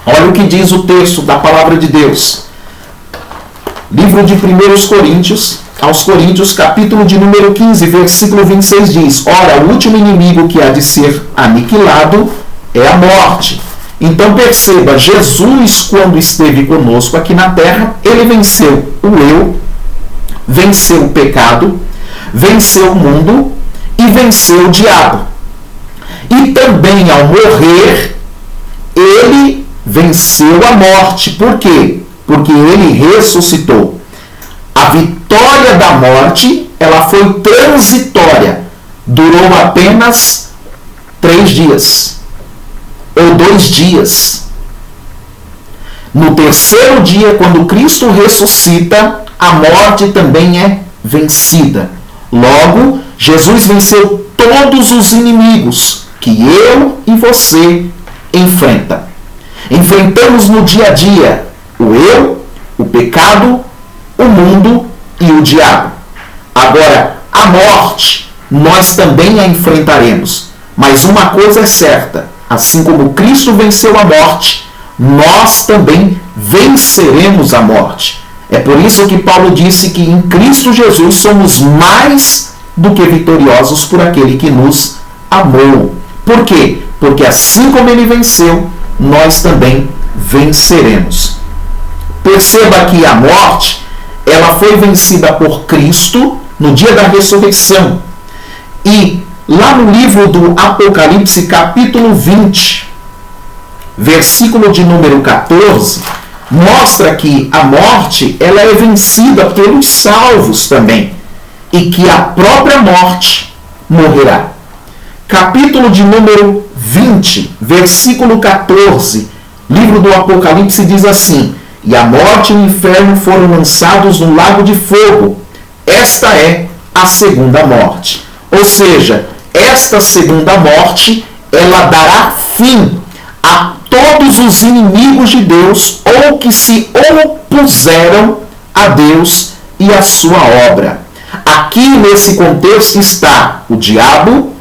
Olha o que diz o texto da palavra de Deus. Livro de 1 Coríntios, aos Coríntios, capítulo de número 15, versículo 26 diz: ora, o último inimigo que há de ser aniquilado é a morte. Então perceba, Jesus, quando esteve conosco aqui na terra, ele venceu o eu, venceu o pecado, venceu o mundo e venceu o diabo. E também, ao morrer, ele venceu a morte. Por quê? Porque ele ressuscitou. A vitória da morte, ela foi transitória. Durou apenas 3 dias. Ou 2 dias. No terceiro dia, quando Cristo ressuscita, a morte também é vencida. Logo, Jesus venceu todos os inimigos que eu e você enfrenta. Enfrentamos no dia a dia o eu, o pecado, o mundo e o diabo. Agora, a morte, nós também a enfrentaremos. Mas uma coisa é certa, assim como Cristo venceu a morte, nós também venceremos a morte. É por isso que Paulo disse que em Cristo Jesus somos mais do que vitoriosos por aquele que nos amou. Por quê? Porque assim como ele venceu, nós também venceremos. Perceba que a morte, ela foi vencida por Cristo no dia da ressurreição. E lá no livro do Apocalipse, capítulo 20, versículo de número 14, mostra que a morte, ela é vencida pelos salvos também, e que a própria morte morrerá. Capítulo de número 20, versículo 14, livro do Apocalipse diz assim: e a morte e o inferno foram lançados no lago de fogo. Esta é a segunda morte. Ou seja, esta segunda morte, ela dará fim a todos os inimigos de Deus ou que se opuseram a Deus e a sua obra. Aqui nesse contexto está o diabo,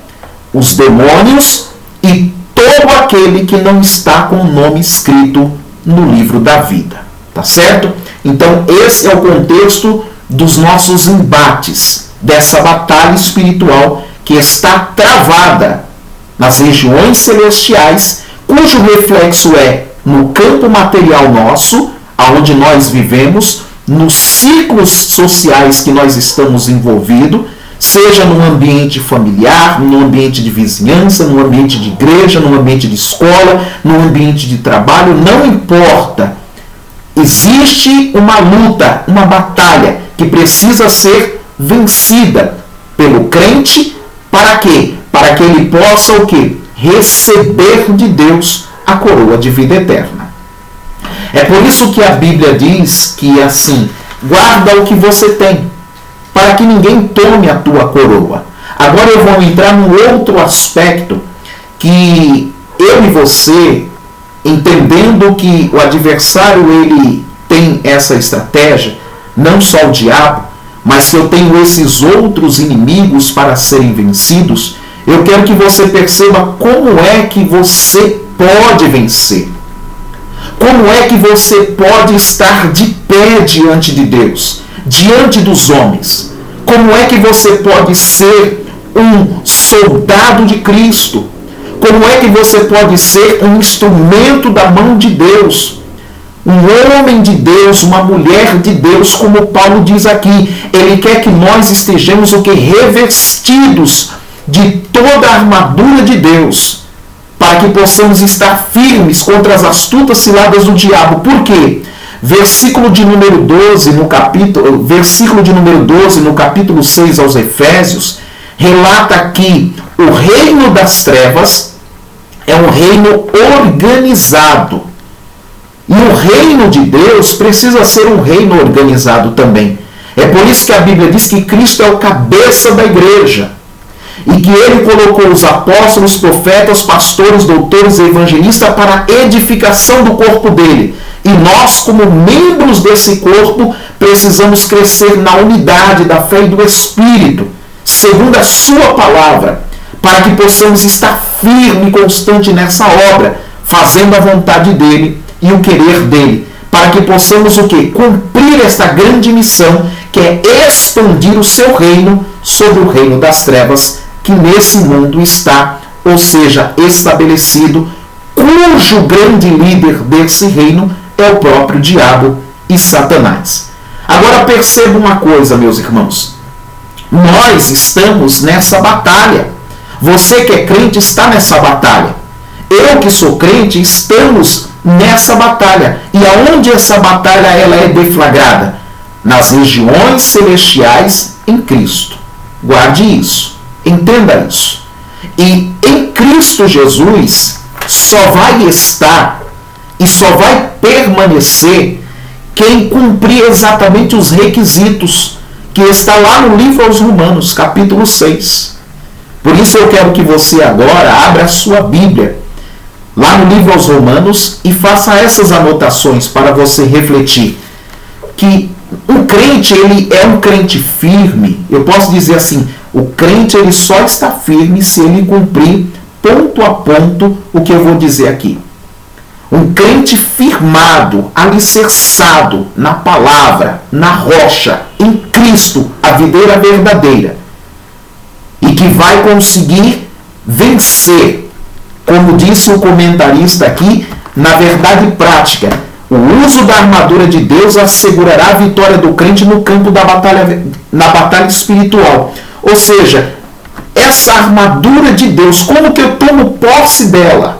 os demônios e todo aquele que não está com o nome escrito no livro da vida. Tá certo? Então esse é o contexto dos nossos embates, dessa batalha espiritual que está travada nas regiões celestiais, cujo reflexo é no campo material nosso, aonde nós vivemos, nos ciclos sociais que nós estamos envolvidos, seja no ambiente familiar, no ambiente de vizinhança, no ambiente de igreja, no ambiente de escola, no ambiente de trabalho, não importa. Existe uma luta, uma batalha que precisa ser vencida pelo crente. Para quê? Para que ele possa o quê? Receber de Deus a coroa de vida eterna. É por isso que a Bíblia diz que assim, guarda o que você tem, para que ninguém tome a tua coroa. Agora eu vou entrar num outro aspecto que eu e você, entendendo que o adversário ele tem essa estratégia, não só o diabo, mas que eu tenho esses outros inimigos para serem vencidos, eu quero que você perceba como é que você pode vencer. Como é que você pode estar de pé diante de Deus, diante dos homens? Como é que você pode ser um soldado de Cristo? Como é que você pode ser um instrumento da mão de Deus? Um homem de Deus, uma mulher de Deus, como Paulo diz aqui. Ele quer que nós estejamos o que? Revestidos de toda a armadura de Deus, para que possamos estar firmes contra as astutas ciladas do diabo. Por quê? Versículo de número 12 no capítulo 6 aos Efésios, relata que o reino das trevas é um reino organizado. E o reino de Deus precisa ser um reino organizado também. É por isso que a Bíblia diz que Cristo é o cabeça da igreja. E que ele colocou os apóstolos, profetas, pastores, doutores e evangelistas para a edificação do corpo dele. E nós, como membros desse corpo, precisamos crescer na unidade da fé e do Espírito, segundo a sua palavra, para que possamos estar firme e constante nessa obra, fazendo a vontade dele e o querer dele, para que possamos o quê? Cumprir esta grande missão, que é expandir o seu reino sobre o reino das trevas, que nesse mundo está, ou seja, estabelecido, cujo grande líder desse reino é o próprio diabo e Satanás. Agora perceba uma coisa, meus irmãos. Nós estamos nessa batalha. Você que é crente está nessa batalha. Eu que sou crente estamos nessa batalha. E aonde essa batalha ela é deflagrada? Nas regiões celestiais em Cristo. Guarde isso. Entenda isso. E em Cristo Jesus só vai estar e só vai permanecer quem cumprir exatamente os requisitos que está lá no livro aos Romanos, capítulo 6. Por isso eu quero que você agora abra a sua Bíblia lá no livro aos Romanos e faça essas anotações para você refletir. Que o crente, ele é um crente firme. Eu posso dizer assim, o crente ele só está firme se ele cumprir ponto a ponto o que eu vou dizer aqui. Um crente firmado, alicerçado na palavra, na rocha, em Cristo, a videira verdadeira, e que vai conseguir vencer, como disse o comentarista aqui, na verdade prática. O uso da armadura de Deus assegurará a vitória do crente no campo da batalha, na batalha espiritual. Ou seja, essa armadura de Deus, como que eu tomo posse dela?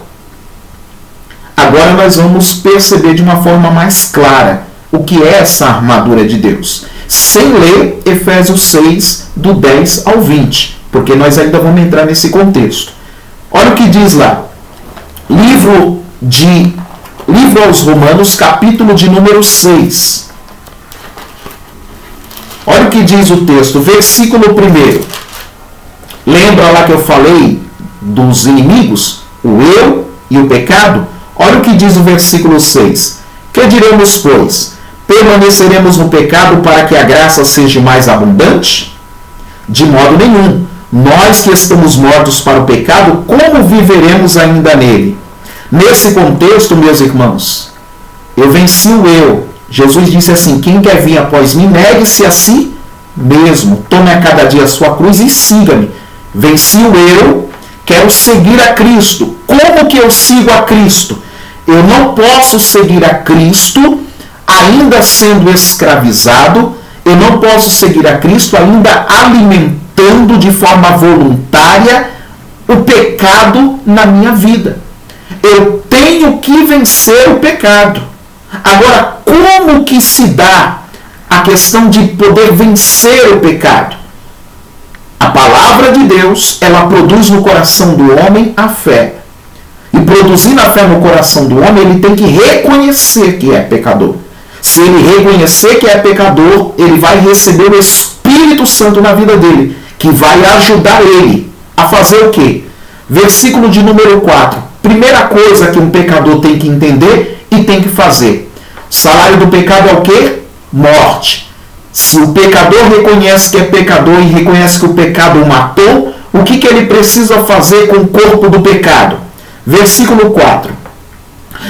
Agora nós vamos perceber de uma forma mais clara o que é essa armadura de Deus. Sem ler Efésios 6, do 10 ao 20, porque nós ainda vamos entrar nesse contexto. Olha o que diz lá. Livro aos Romanos, capítulo de número 6. Olha o que diz o texto, versículo 1. Lembra lá que eu falei dos inimigos, o eu e o pecado? Olha o que diz o versículo 6. Que diremos, pois? Permaneceremos no pecado para que a graça seja mais abundante? De modo nenhum. Nós que estamos mortos para o pecado, como viveremos ainda nele? Nesse contexto, meus irmãos, eu venci o eu. Jesus disse assim, quem quer vir após mim, negue-se a si mesmo. Tome a cada dia a sua cruz e siga-me. Venci o eu, quero seguir a Cristo. Como que eu sigo a Cristo? Eu não posso seguir a Cristo ainda sendo escravizado. Eu não posso seguir a Cristo ainda alimentando de forma voluntária o pecado na minha vida. Eu tenho que vencer o pecado. Agora, como que se dá a questão de poder vencer o pecado? A palavra de Deus, ela produz no coração do homem a fé. E produzindo a fé no coração do homem, ele tem que reconhecer que é pecador. Se ele reconhecer que é pecador, ele vai receber o Espírito Santo na vida dele, que vai ajudar ele a fazer o quê? Versículo de número 4. Primeira coisa que um pecador tem que entender e tem que fazer. O salário do pecado é o quê? Morte. Se o pecador reconhece que é pecador e reconhece que o pecado o matou, o que ele precisa fazer com o corpo do pecado? Versículo 4.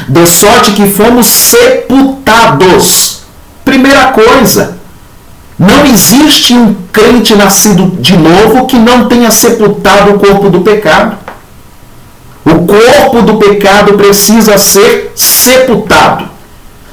De sorte que fomos sepultados. Primeira coisa, não existe um crente nascido de novo que não tenha sepultado o corpo do pecado. O corpo do pecado precisa ser sepultado.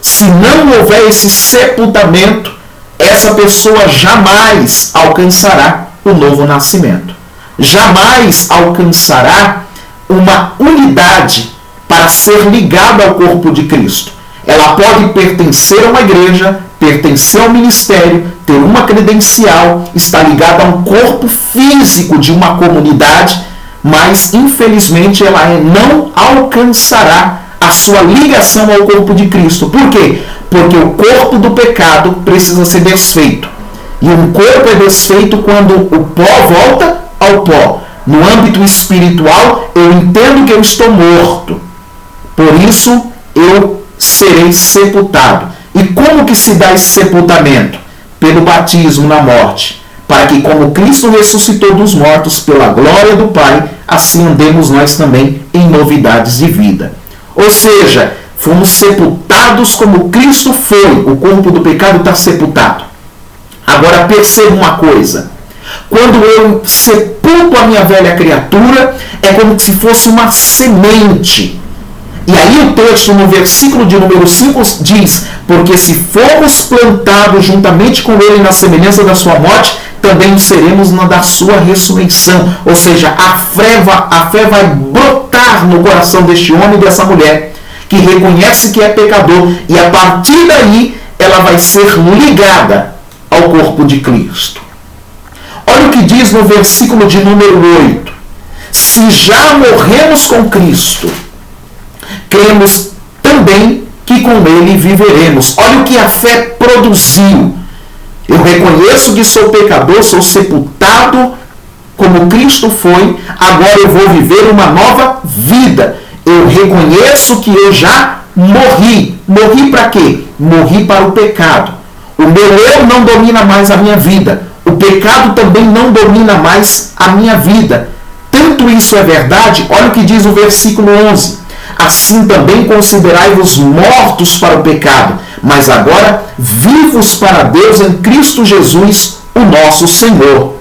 Se não houver esse sepultamento, essa pessoa jamais alcançará o novo nascimento. Jamais alcançará uma unidade para ser ligada ao corpo de Cristo. Ela pode pertencer a uma igreja, pertencer ao ministério, ter uma credencial, estar ligada a um corpo físico de uma comunidade, mas infelizmente ela não alcançará a sua ligação ao corpo de Cristo. Por quê? Porque o corpo do pecado precisa ser desfeito. E um corpo é desfeito quando o pó volta ao pó. No âmbito espiritual, eu entendo que eu estou morto. Por isso, eu serei sepultado. E como que se dá esse sepultamento? Pelo batismo na morte. Para que, como Cristo ressuscitou dos mortos pela glória do Pai, assim andemos nós também em novidades de vida. Ou seja, fomos sepultados como Cristo foi. O corpo do pecado está sepultado. Agora perceba uma coisa. Quando eu sepulto a minha velha criatura, é como se fosse uma semente. E aí o texto no versículo de número 5 diz: porque se formos plantados juntamente com ele na semelhança da sua morte, também seremos na da sua ressurreição. Ou seja, a fé vai brotar no coração deste homem e dessa mulher, que reconhece que é pecador, e a partir daí ela vai ser ligada ao corpo de Cristo. Olha o que diz no versículo de número 8. Se já morremos com Cristo, cremos também que com ele viveremos. Olha o que a fé produziu. Eu reconheço que sou pecador, sou sepultado como Cristo foi, agora eu vou viver uma nova vida. Eu reconheço que eu já morri. Morri para quê? Morri para o pecado. O meu eu não domina mais a minha vida. O pecado também não domina mais a minha vida. Tanto isso é verdade, olha o que diz o versículo 11. Assim também considerai-vos mortos para o pecado, mas agora vivos para Deus em Cristo Jesus, o nosso Senhor.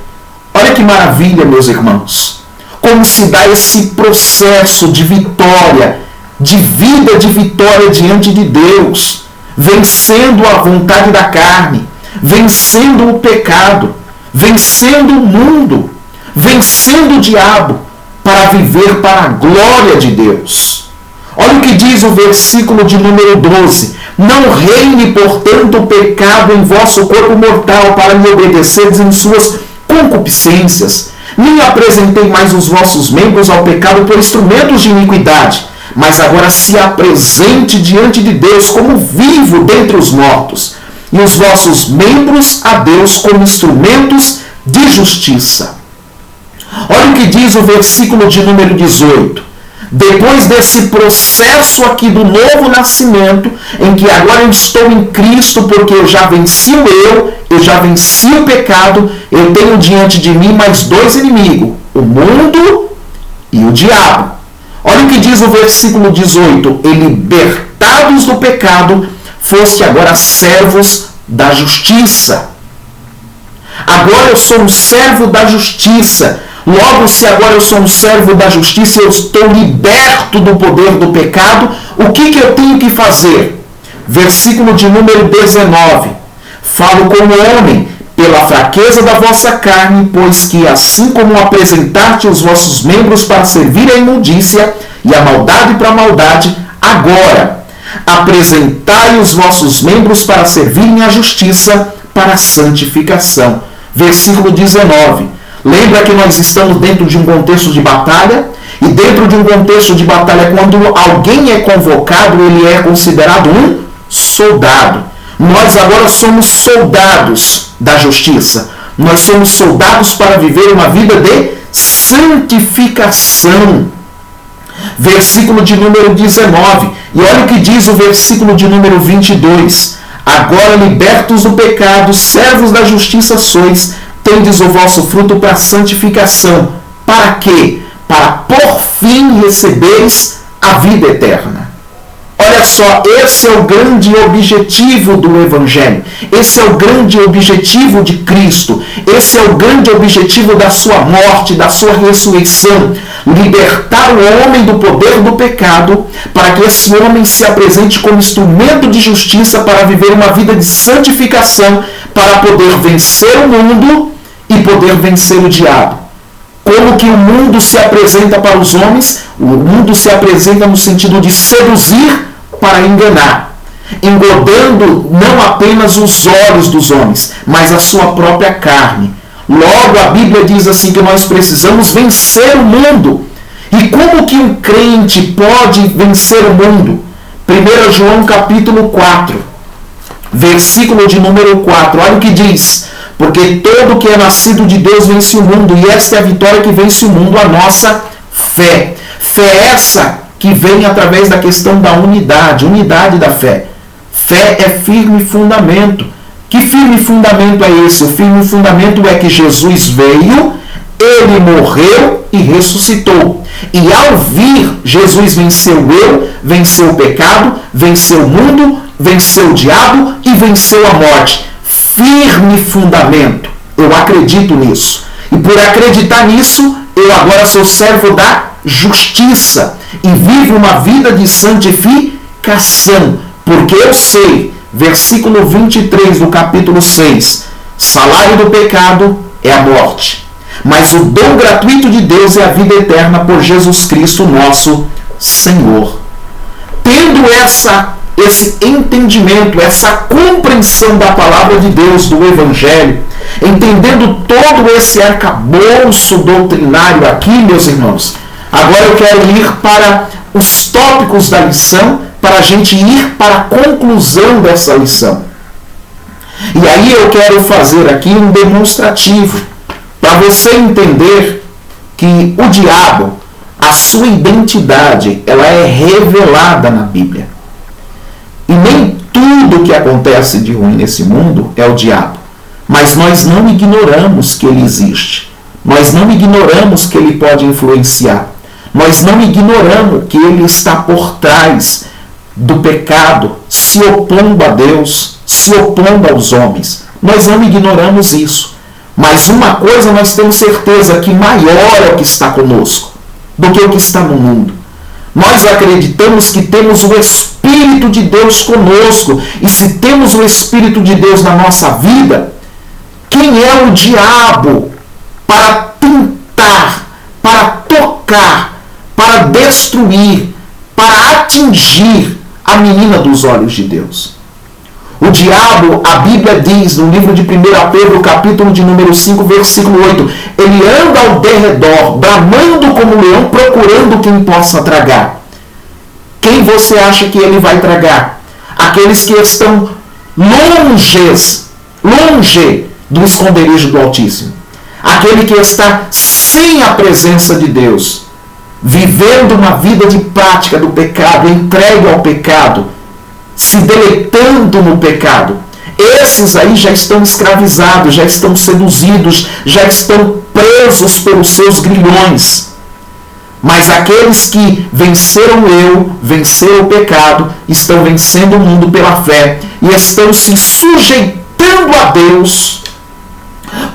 Olha que maravilha, meus irmãos. Como se dá esse processo de vitória, de vida de vitória diante de Deus, vencendo a vontade da carne, vencendo o pecado, vencendo o mundo, vencendo o diabo, para viver para a glória de Deus. Olha o que diz o versículo de número 12. Não reine, portanto, o pecado em vosso corpo mortal, para me obedeceres em suas concupiscências. Nem apresentei mais os vossos membros ao pecado por instrumentos de iniquidade, mas agora se apresente diante de Deus como vivo dentre os mortos, e os vossos membros a Deus como instrumentos de justiça. Olha o que diz o versículo de número 18. Depois desse processo aqui do novo nascimento, em que agora eu estou em Cristo, porque eu já venci o eu já venci o pecado, eu tenho diante de mim mais dois inimigos, o mundo e o diabo. Olha o que diz o versículo 18. E libertados do pecado, foste agora servos da justiça. Agora eu sou um servo da justiça. Logo, se agora eu sou um servo da justiça, eu estou liberto do poder do pecado, o que eu tenho que fazer? Versículo de número 19. Falo como homem, pela fraqueza da vossa carne, pois que assim como apresentaste os vossos membros para servir à imundícia e a maldade para a maldade, agora apresentai os vossos membros para servirem à justiça, para a santificação. Versículo 19. Lembra que nós estamos dentro de um contexto de batalha? E dentro de um contexto de batalha, quando alguém é convocado, ele é considerado um soldado. Nós agora somos soldados da justiça. Nós somos soldados para viver uma vida de santificação. Versículo de número 19. E olha o que diz o versículo de número 22. Agora, libertos do pecado, servos da justiça sois, tendes o vosso fruto para a santificação. Para quê? Para por fim receberes a vida eterna. Olha só, esse é o grande objetivo do Evangelho. Esse é o grande objetivo de Cristo. Esse é o grande objetivo da sua morte, da sua ressurreição. Libertar o homem do poder do pecado, para que esse homem se apresente como instrumento de justiça para viver uma vida de santificação, para poder vencer o mundo e poder vencer o diabo. Como que o mundo se apresenta para os homens? O mundo se apresenta no sentido de seduzir para enganar, engodando não apenas os olhos dos homens, mas a sua própria carne. Logo, a Bíblia diz assim que nós precisamos vencer o mundo. E como que um crente pode vencer o mundo? 1 João capítulo 4, versículo de número 4, olha o que diz: porque todo que é nascido de Deus vence o mundo, e esta é a vitória que vence o mundo, a nossa fé. Fé essa que vem através da questão da unidade da fé. Fé é firme fundamento. Que firme fundamento é esse? O firme fundamento é que Jesus veio, ele morreu e ressuscitou. E ao vir, Jesus venceu o eu, venceu o pecado, venceu o mundo, venceu o diabo e venceu a morte. Firme fundamento. Eu acredito nisso. E por acreditar nisso, eu agora sou servo da justiça e vivo uma vida de santificação. Porque eu sei, versículo 23 do capítulo 6, salário do pecado é a morte, mas o dom gratuito de Deus é a vida eterna por Jesus Cristo, nosso Senhor. Tendo esse entendimento, essa compreensão da palavra de Deus, do Evangelho, entendendo todo esse arcabouço doutrinário aqui, meus irmãos, agora eu quero ir para os tópicos da lição, para a gente ir para a conclusão dessa lição. E aí eu quero fazer aqui um demonstrativo, para você entender que o diabo, a sua identidade, ela é revelada na Bíblia. E nem tudo que acontece de ruim nesse mundo é o diabo. Mas nós não ignoramos que ele existe. Nós não ignoramos que ele pode influenciar. Nós não ignoramos que ele está por trás do pecado, se opondo a Deus, se opondo aos homens. Nós não ignoramos isso. Mas uma coisa nós temos certeza, que maior é o que está conosco do que o que está no mundo. Nós acreditamos que temos o Espírito de Deus conosco. E se temos o Espírito de Deus na nossa vida, quem é o diabo para tentar, para tocar, para destruir, para atingir a menina dos olhos de Deus? O diabo, a Bíblia diz no livro de 1 Pedro, capítulo de número 5, versículo 8, ele anda ao derredor, bramando como leão, procurando quem possa tragar. Quem você acha que ele vai tragar? Aqueles que estão longe do esconderijo do Altíssimo. Aquele que está sem a presença de Deus, vivendo uma vida de prática do pecado, entregue ao pecado, se deleitando no pecado. Esses aí já estão escravizados, já estão seduzidos, já estão presos pelos seus grilhões. Mas aqueles que venceram o eu, venceram o pecado, estão vencendo o mundo pela fé e estão se sujeitando a Deus,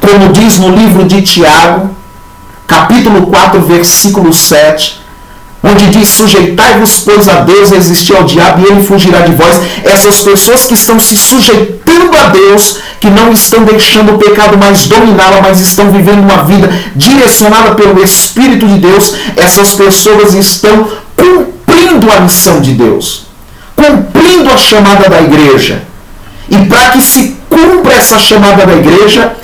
como diz no livro de Tiago, capítulo 4, versículo 7, onde diz: sujeitai-vos, pois, a Deus, resistir ao diabo, e ele fugirá de vós. Essas pessoas que estão se sujeitando a Deus, que não estão deixando o pecado mais dominá-la, mas estão vivendo uma vida direcionada pelo Espírito de Deus, essas pessoas estão cumprindo a missão de Deus, cumprindo a chamada da igreja. E para que se cumpra essa chamada da igreja,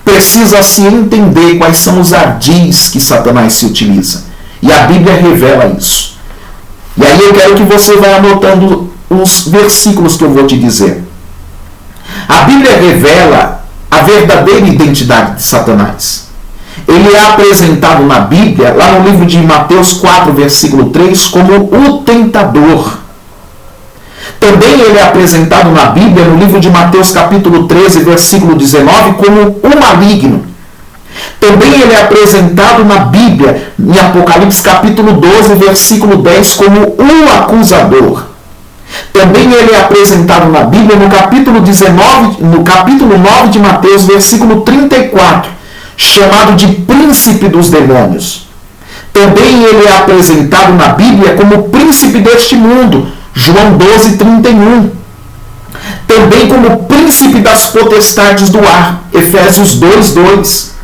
precisa-se entender quais são os ardis que Satanás se utiliza. E a Bíblia revela isso. E aí eu quero que você vá anotando os versículos que eu vou te dizer. A Bíblia revela a verdadeira identidade de Satanás. Ele é apresentado na Bíblia, lá no livro de Mateus 4, versículo 3, como o tentador. Também ele é apresentado na Bíblia, no livro de Mateus capítulo 13, versículo 19, como o maligno. Também ele é apresentado na Bíblia, em Apocalipse capítulo 12, versículo 10, como o acusador. Também ele é apresentado na Bíblia no capítulo 9 de Mateus, versículo 34, chamado de príncipe dos demônios. Também ele é apresentado na Bíblia como príncipe deste mundo, João 12, 31. Também como príncipe das potestades do ar, Efésios 2, 2.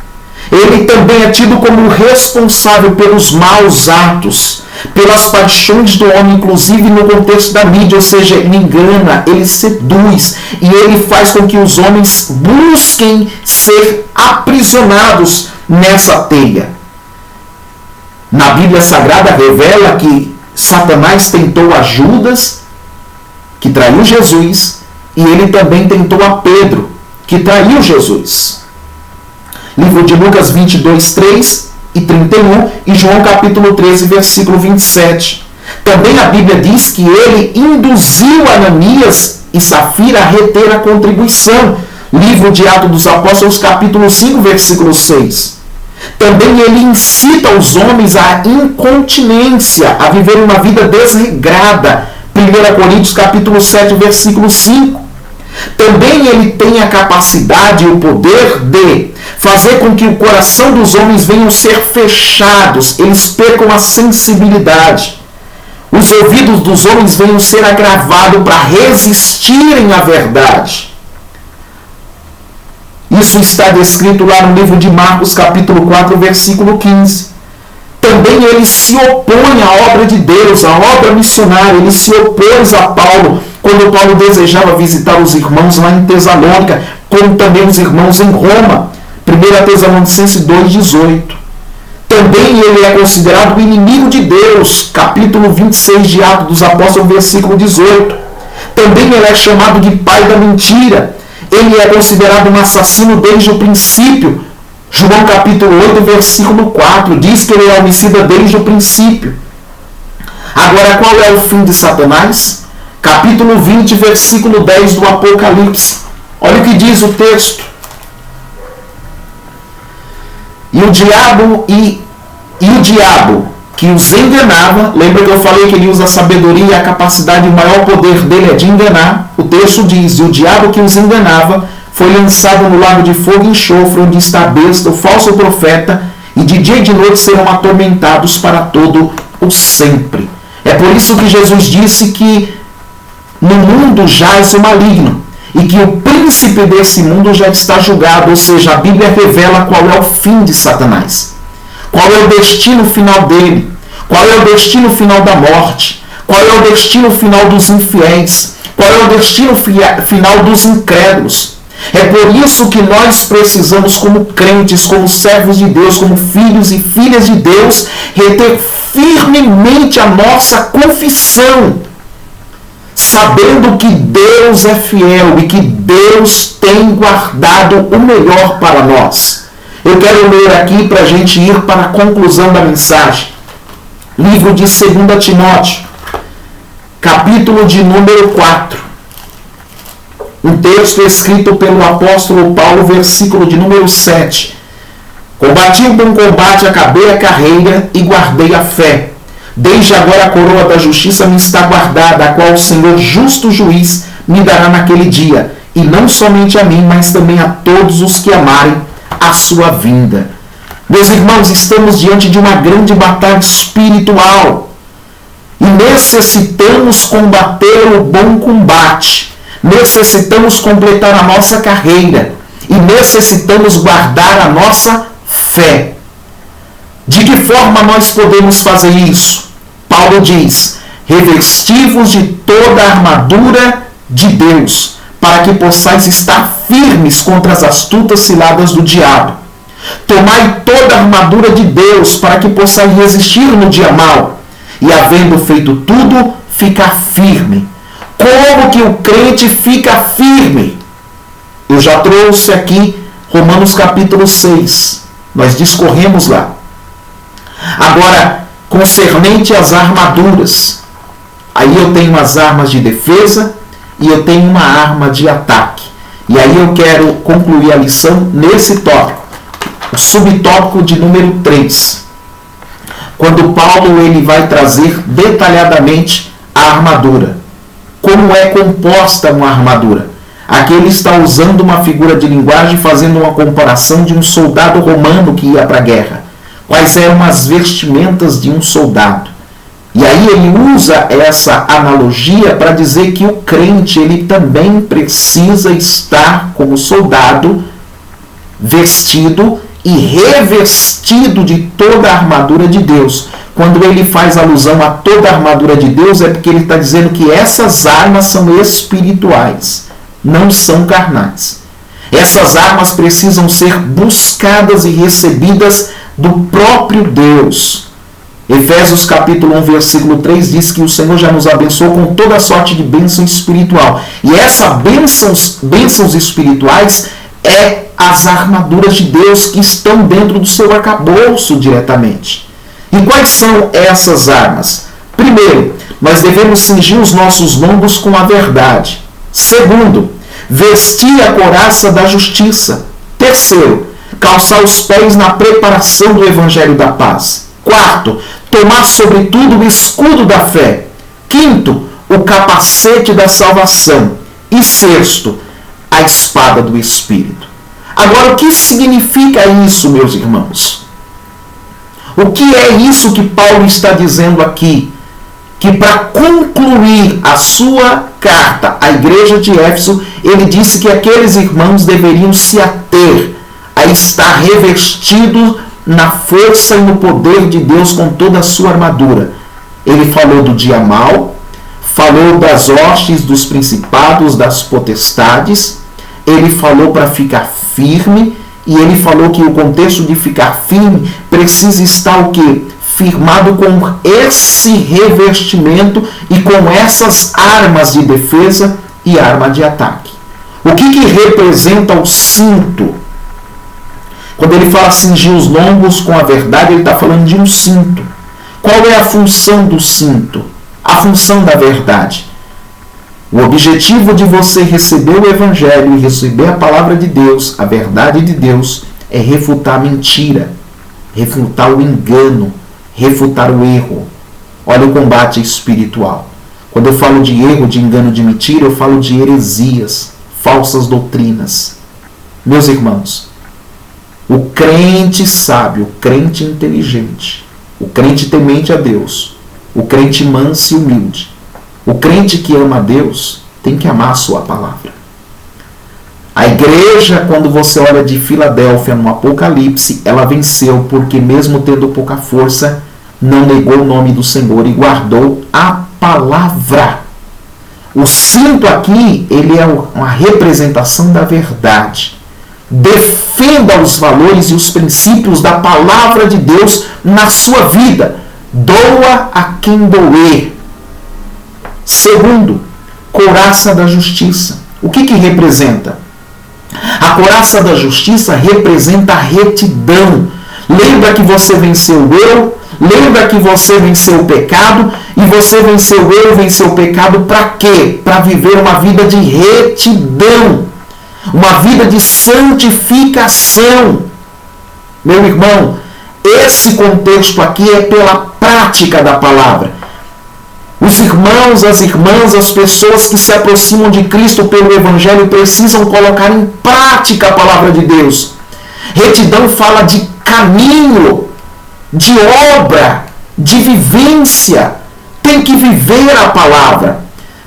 Ele também é tido como responsável pelos maus atos, pelas paixões do homem, inclusive no contexto da mídia, ou seja, ele engana, ele seduz, e ele faz com que os homens busquem ser aprisionados nessa teia. Na Bíblia Sagrada revela que Satanás tentou a Judas, que traiu Jesus, e ele também tentou a Pedro, que traiu Jesus. Livro de Lucas 22, 3 e 31 e João capítulo 13, versículo 27. Também a Bíblia diz que ele induziu Ananias e Safira a reter a contribuição. Livro de Atos dos Apóstolos capítulo 5, versículo 6. Também ele incita os homens à incontinência, a viver uma vida desregrada. 1 Coríntios capítulo 7, versículo 5. Também ele tem a capacidade e o poder de fazer com que o coração dos homens venham ser fechados, eles percam a sensibilidade. Os ouvidos dos homens venham ser agravados para resistirem à verdade. Isso está descrito lá no livro de Marcos, capítulo 4, versículo 15. Também ele se opõe à obra de Deus, à obra missionária. Ele se opôs a Paulo, quando Paulo desejava visitar os irmãos lá em Tessalônica, como também os irmãos em Roma. 1 Tessalonicenses 2,18. Também ele é considerado o inimigo de Deus, capítulo 26 de Atos dos Apóstolos, versículo 18. Também ele é chamado de pai da mentira. Ele é considerado um assassino desde o princípio. João capítulo 8, versículo 4, diz que ele é homicida desde o princípio. Agora, qual é o fim de Satanás? Capítulo 20, versículo 10 do Apocalipse. Olha o que diz o texto. E o diabo que os enganava, lembra que eu falei que ele usa a sabedoria e a capacidade, o maior poder dele é de enganar. O texto diz, e o diabo que os enganava foi lançado no lago de fogo e enxofre, onde está a besta, o falso profeta, e de dia e de noite serão atormentados para todo o sempre. É por isso que Jesus disse que no mundo jaz o maligno, e que o príncipe desse mundo já está julgado, ou seja, a Bíblia revela qual é o fim de Satanás. Qual é o destino final dele? Qual é o destino final da morte? Qual é o destino final dos infiéis? Qual é o destino final dos incrédulos? É por isso que nós precisamos, como crentes, como servos de Deus, como filhos e filhas de Deus, reter firmemente a nossa confissão, sabendo que Deus é fiel e que Deus tem guardado o melhor para nós. Eu quero ler aqui para a gente ir para a conclusão da mensagem. Livro de 2 Timóteo, capítulo de número 4. Um texto escrito pelo apóstolo Paulo, versículo de número 7. Combati um bom combate, acabei a carreira e guardei a fé. Desde agora a coroa da justiça me está guardada, a qual o Senhor, justo juiz, me dará naquele dia. E não somente a mim, mas também a todos os que amarem a sua vinda. Meus irmãos, estamos diante de uma grande batalha espiritual. E necessitamos combater o bom combate. Necessitamos completar a nossa carreira. E necessitamos guardar a nossa fé. De que forma nós podemos fazer isso? Paulo diz, revesti-vos de toda a armadura de Deus, para que possais estar firmes contra as astutas ciladas do diabo. Tomai toda a armadura de Deus, para que possais resistir no dia mau, e havendo feito tudo, ficar firme. Como que o crente fica firme? Eu já trouxe aqui Romanos capítulo 6. Nós discorremos lá. Agora, concernente às armaduras, aí eu tenho as armas de defesa e eu tenho uma arma de ataque. E aí eu quero concluir a lição nesse tópico, o subtópico de número 3. Quando Paulo ele vai trazer detalhadamente a armadura. Como é composta uma armadura? Aqui ele está usando uma figura de linguagem, fazendo uma comparação de um soldado romano que ia para a guerra. Quais eram as vestimentas de um soldado? E aí ele usa essa analogia para dizer que o crente ele também precisa estar como soldado, vestido e revestido de toda a armadura de Deus. Quando ele faz alusão a toda a armadura de Deus, é porque ele está dizendo que essas armas são espirituais, não são carnais. Essas armas precisam ser buscadas e recebidas do próprio Deus. Efésios capítulo 1, versículo 3 diz que o Senhor já nos abençoou com toda sorte de bênção espiritual. E essas bênçãos espirituais é as armaduras de Deus que estão dentro do seu arcabouço diretamente. E quais são essas armas? Primeiro, nós devemos cingir os nossos lombos com a verdade. Segundo, vestir a couraça da justiça. Terceiro, calçar os pés na preparação do evangelho da paz. Quarto, tomar sobretudo o escudo da fé. Quinto, o capacete da salvação. E sexto, a espada do Espírito. Agora, o que significa isso, meus irmãos? O que é isso que Paulo está dizendo aqui? Que para concluir a sua carta à igreja de Éfeso, ele disse que aqueles irmãos deveriam se ater a estar revestidos na força e no poder de Deus com toda a sua armadura. Ele falou do dia mau, falou das hostes, dos principados, das potestades, ele falou para ficar firme, e ele falou que o contexto de ficar firme precisa estar o quê? Firmado com esse revestimento e com essas armas de defesa e arma de ataque. O que representa o cinto? Quando ele fala cingir os lombos com a verdade, ele está falando de um cinto. Qual é a função do cinto? A função da verdade. O objetivo de você receber o Evangelho e receber a palavra de Deus, a verdade de Deus, é refutar a mentira, refutar o engano, refutar o erro. Olha o combate espiritual. Quando eu falo de erro, de engano, de mentira, eu falo de heresias, falsas doutrinas. Meus irmãos, o crente sábio, o crente inteligente, o crente temente a Deus, o crente manso e humilde, o crente que ama a Deus tem que amar a sua palavra. A igreja, quando você olha de Filadélfia no Apocalipse, ela venceu porque mesmo tendo pouca força, não negou o nome do Senhor e guardou a palavra. O cinto aqui, ele é uma representação da verdade. Defenda os valores e os princípios da palavra de Deus na sua vida. Doa a quem doer. Segundo, couraça da justiça. O que representa? A couraça da justiça representa a retidão. Lembra que você venceu o eu? Lembra que você venceu o pecado? E você venceu o eu, venceu o pecado para quê? Para viver uma vida de retidão. Uma vida de santificação. Meu irmão, esse contexto aqui é pela prática da palavra. Os irmãos, as irmãs, as pessoas que se aproximam de Cristo pelo Evangelho precisam colocar em prática a palavra de Deus. Retidão fala de caminho, de obra, de vivência. Tem que viver a palavra.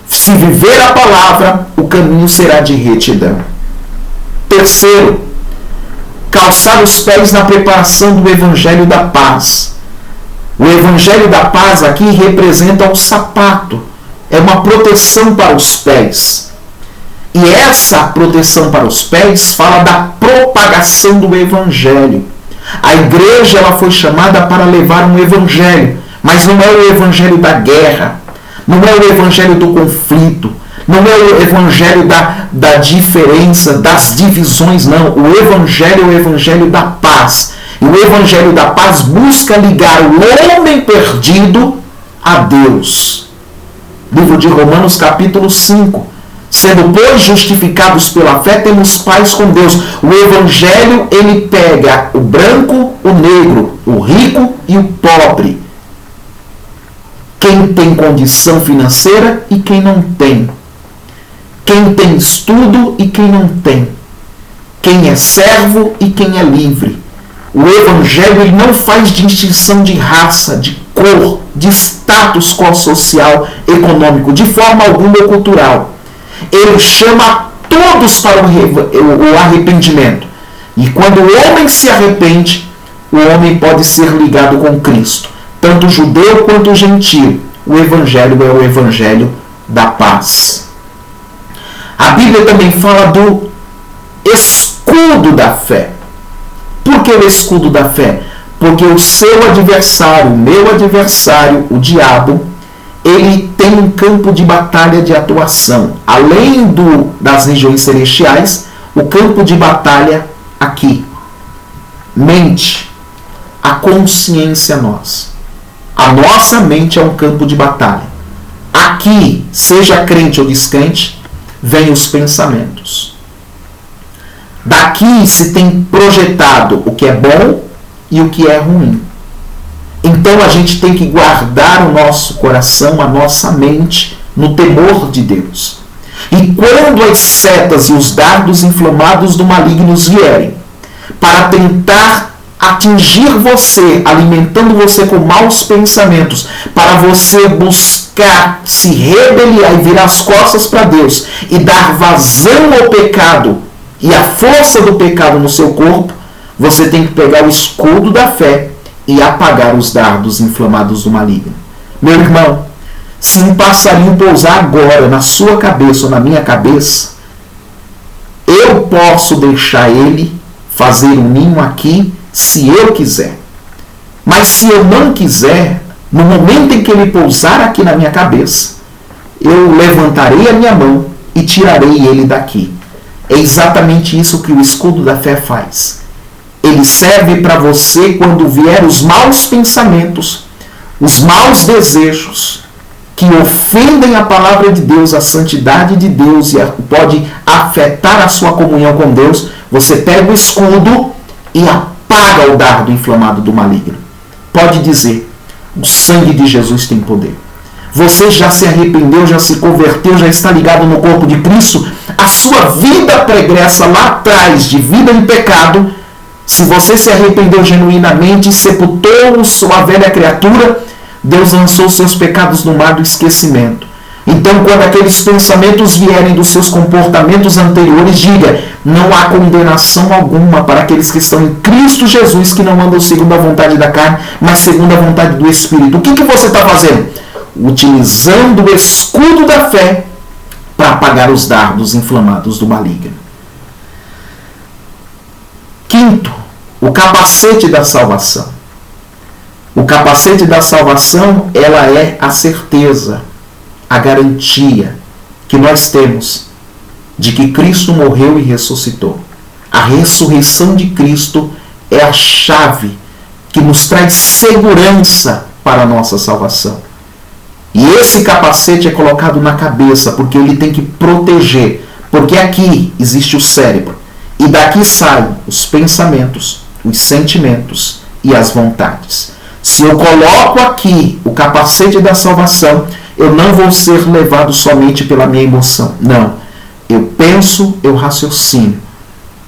Se viver a palavra, o caminho será de retidão. Terceiro, calçar os pés na preparação do Evangelho da paz. O Evangelho da paz aqui representa o sapato. É uma proteção para os pés. E essa proteção para os pés fala da propagação do Evangelho. A igreja ela foi chamada para levar um Evangelho, mas não é o Evangelho da guerra, não é o Evangelho do conflito, não é o Evangelho da diferença, das divisões, não. O Evangelho é o Evangelho da paz. E o Evangelho da Paz busca ligar o homem perdido a Deus. Livro de Romanos, capítulo 5. Sendo, pois, justificados pela fé, temos paz com Deus. O Evangelho, ele pega o branco, o negro, o rico e o pobre. Quem tem condição financeira e quem não tem. Quem tem estudo e quem não tem. Quem é servo e quem é livre. O Evangelho, ele não faz distinção de raça, de cor, de status social, econômico, de forma alguma ou cultural. Ele chama todos para o arrependimento. E quando o homem se arrepende, o homem pode ser ligado com Cristo. Tanto o judeu quanto o gentio. O Evangelho é o Evangelho da paz. A Bíblia também fala do escudo da fé. Por que o escudo da fé? Porque o seu adversário, o meu adversário, o diabo, ele tem um campo de batalha de atuação. Além das regiões celestiais, o campo de batalha aqui. Mente, a consciência nossa. A nossa mente é um campo de batalha. Aqui, seja crente ou descrente, vêm os pensamentos. Daqui se tem projetado o que é bom e o que é ruim. Então a gente tem que guardar o nosso coração, a nossa mente, no temor de Deus. E quando as setas e os dardos inflamados do maligno vierem para tentar atingir você, alimentando você com maus pensamentos, para você buscar se rebeliar e virar as costas para Deus e dar vazão ao pecado e a força do pecado no seu corpo, você tem que pegar o escudo da fé e apagar os dardos inflamados do maligno. Meu irmão, se um passarinho pousar agora na sua cabeça ou na minha cabeça, eu posso deixar ele fazer um ninho aqui se eu quiser. Mas se eu não quiser, no momento em que ele pousar aqui na minha cabeça, eu levantarei a minha mão e tirarei ele daqui. É exatamente isso que o escudo da fé faz. Ele serve para você quando vier os maus pensamentos, os maus desejos que ofendem a palavra de Deus, a santidade de Deus e pode afetar a sua comunhão com Deus. Você pega o escudo e apaga o dardo inflamado do maligno. Pode dizer, o sangue de Jesus tem poder. Você já se arrependeu, já se converteu, já está ligado no corpo de Cristo. A sua vida pregressa lá atrás de vida em pecado, se você se arrependeu genuinamente, sepultou sua velha criatura, Deus lançou seus pecados no mar do esquecimento. Então, quando aqueles pensamentos vierem dos seus comportamentos anteriores, diga, não há condenação alguma para aqueles que estão em Cristo Jesus, que não andam segundo a vontade da carne, mas segundo a vontade do Espírito. O que você está fazendo? Utilizando o escudo da fé para apagar os dardos inflamados do maligno. Quinto, o capacete da salvação. O capacete da salvação, ela é a certeza, a garantia que nós temos de que Cristo morreu e ressuscitou. A ressurreição de Cristo é a chave que nos traz segurança para a nossa salvação. E esse capacete é colocado na cabeça porque ele tem que proteger, porque aqui existe o cérebro e daqui saem os pensamentos, os sentimentos e as vontades. Se eu coloco aqui o capacete da salvação, eu não vou ser levado somente pela minha emoção. Não. Eu penso, eu raciocino.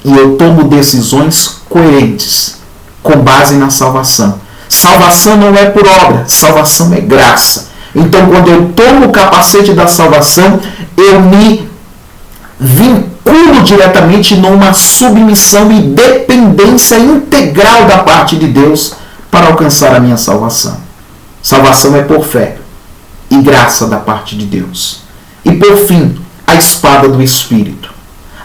E eu tomo decisões coerentes, com base na salvação. Salvação não é por obra, salvação é graça. Então, quando eu tomo o capacete da salvação, eu me vinculo diretamente numa submissão e dependência integral da parte de Deus para alcançar a minha salvação. Salvação é por fé e graça da parte de Deus. E por fim, a espada do Espírito.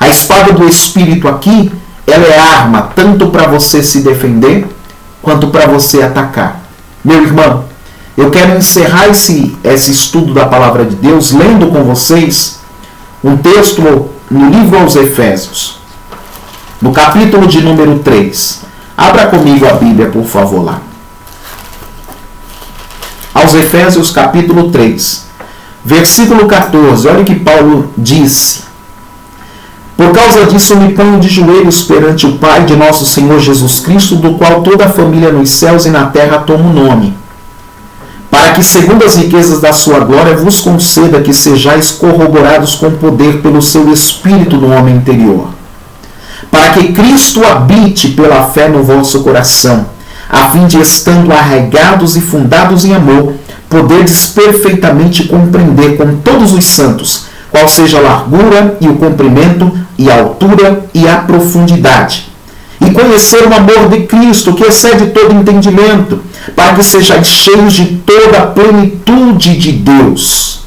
A espada do Espírito aqui, ela é arma tanto para você se defender, quanto para você atacar. Meu irmão, eu quero encerrar esse estudo da palavra de Deus lendo com vocês um texto no livro aos Efésios, no capítulo de número 3. Abra comigo a Bíblia, por favor, lá. Aos Efésios capítulo 3, versículo 14. Olha o que Paulo disse. Por causa disso me ponho de joelhos perante o Pai de nosso Senhor Jesus Cristo, do qual toda a família nos céus e na terra toma o nome, para que, segundo as riquezas da sua glória, vos conceda que sejais corroborados com poder pelo seu Espírito no homem interior, para que Cristo habite pela fé no vosso coração, a fim de, estando arraigados e fundados em amor, poderdes perfeitamente compreender com todos os santos qual seja a largura e o comprimento e a altura e a profundidade, e conhecer o amor de Cristo, que excede todo entendimento, para que sejais cheios de toda a plenitude de Deus.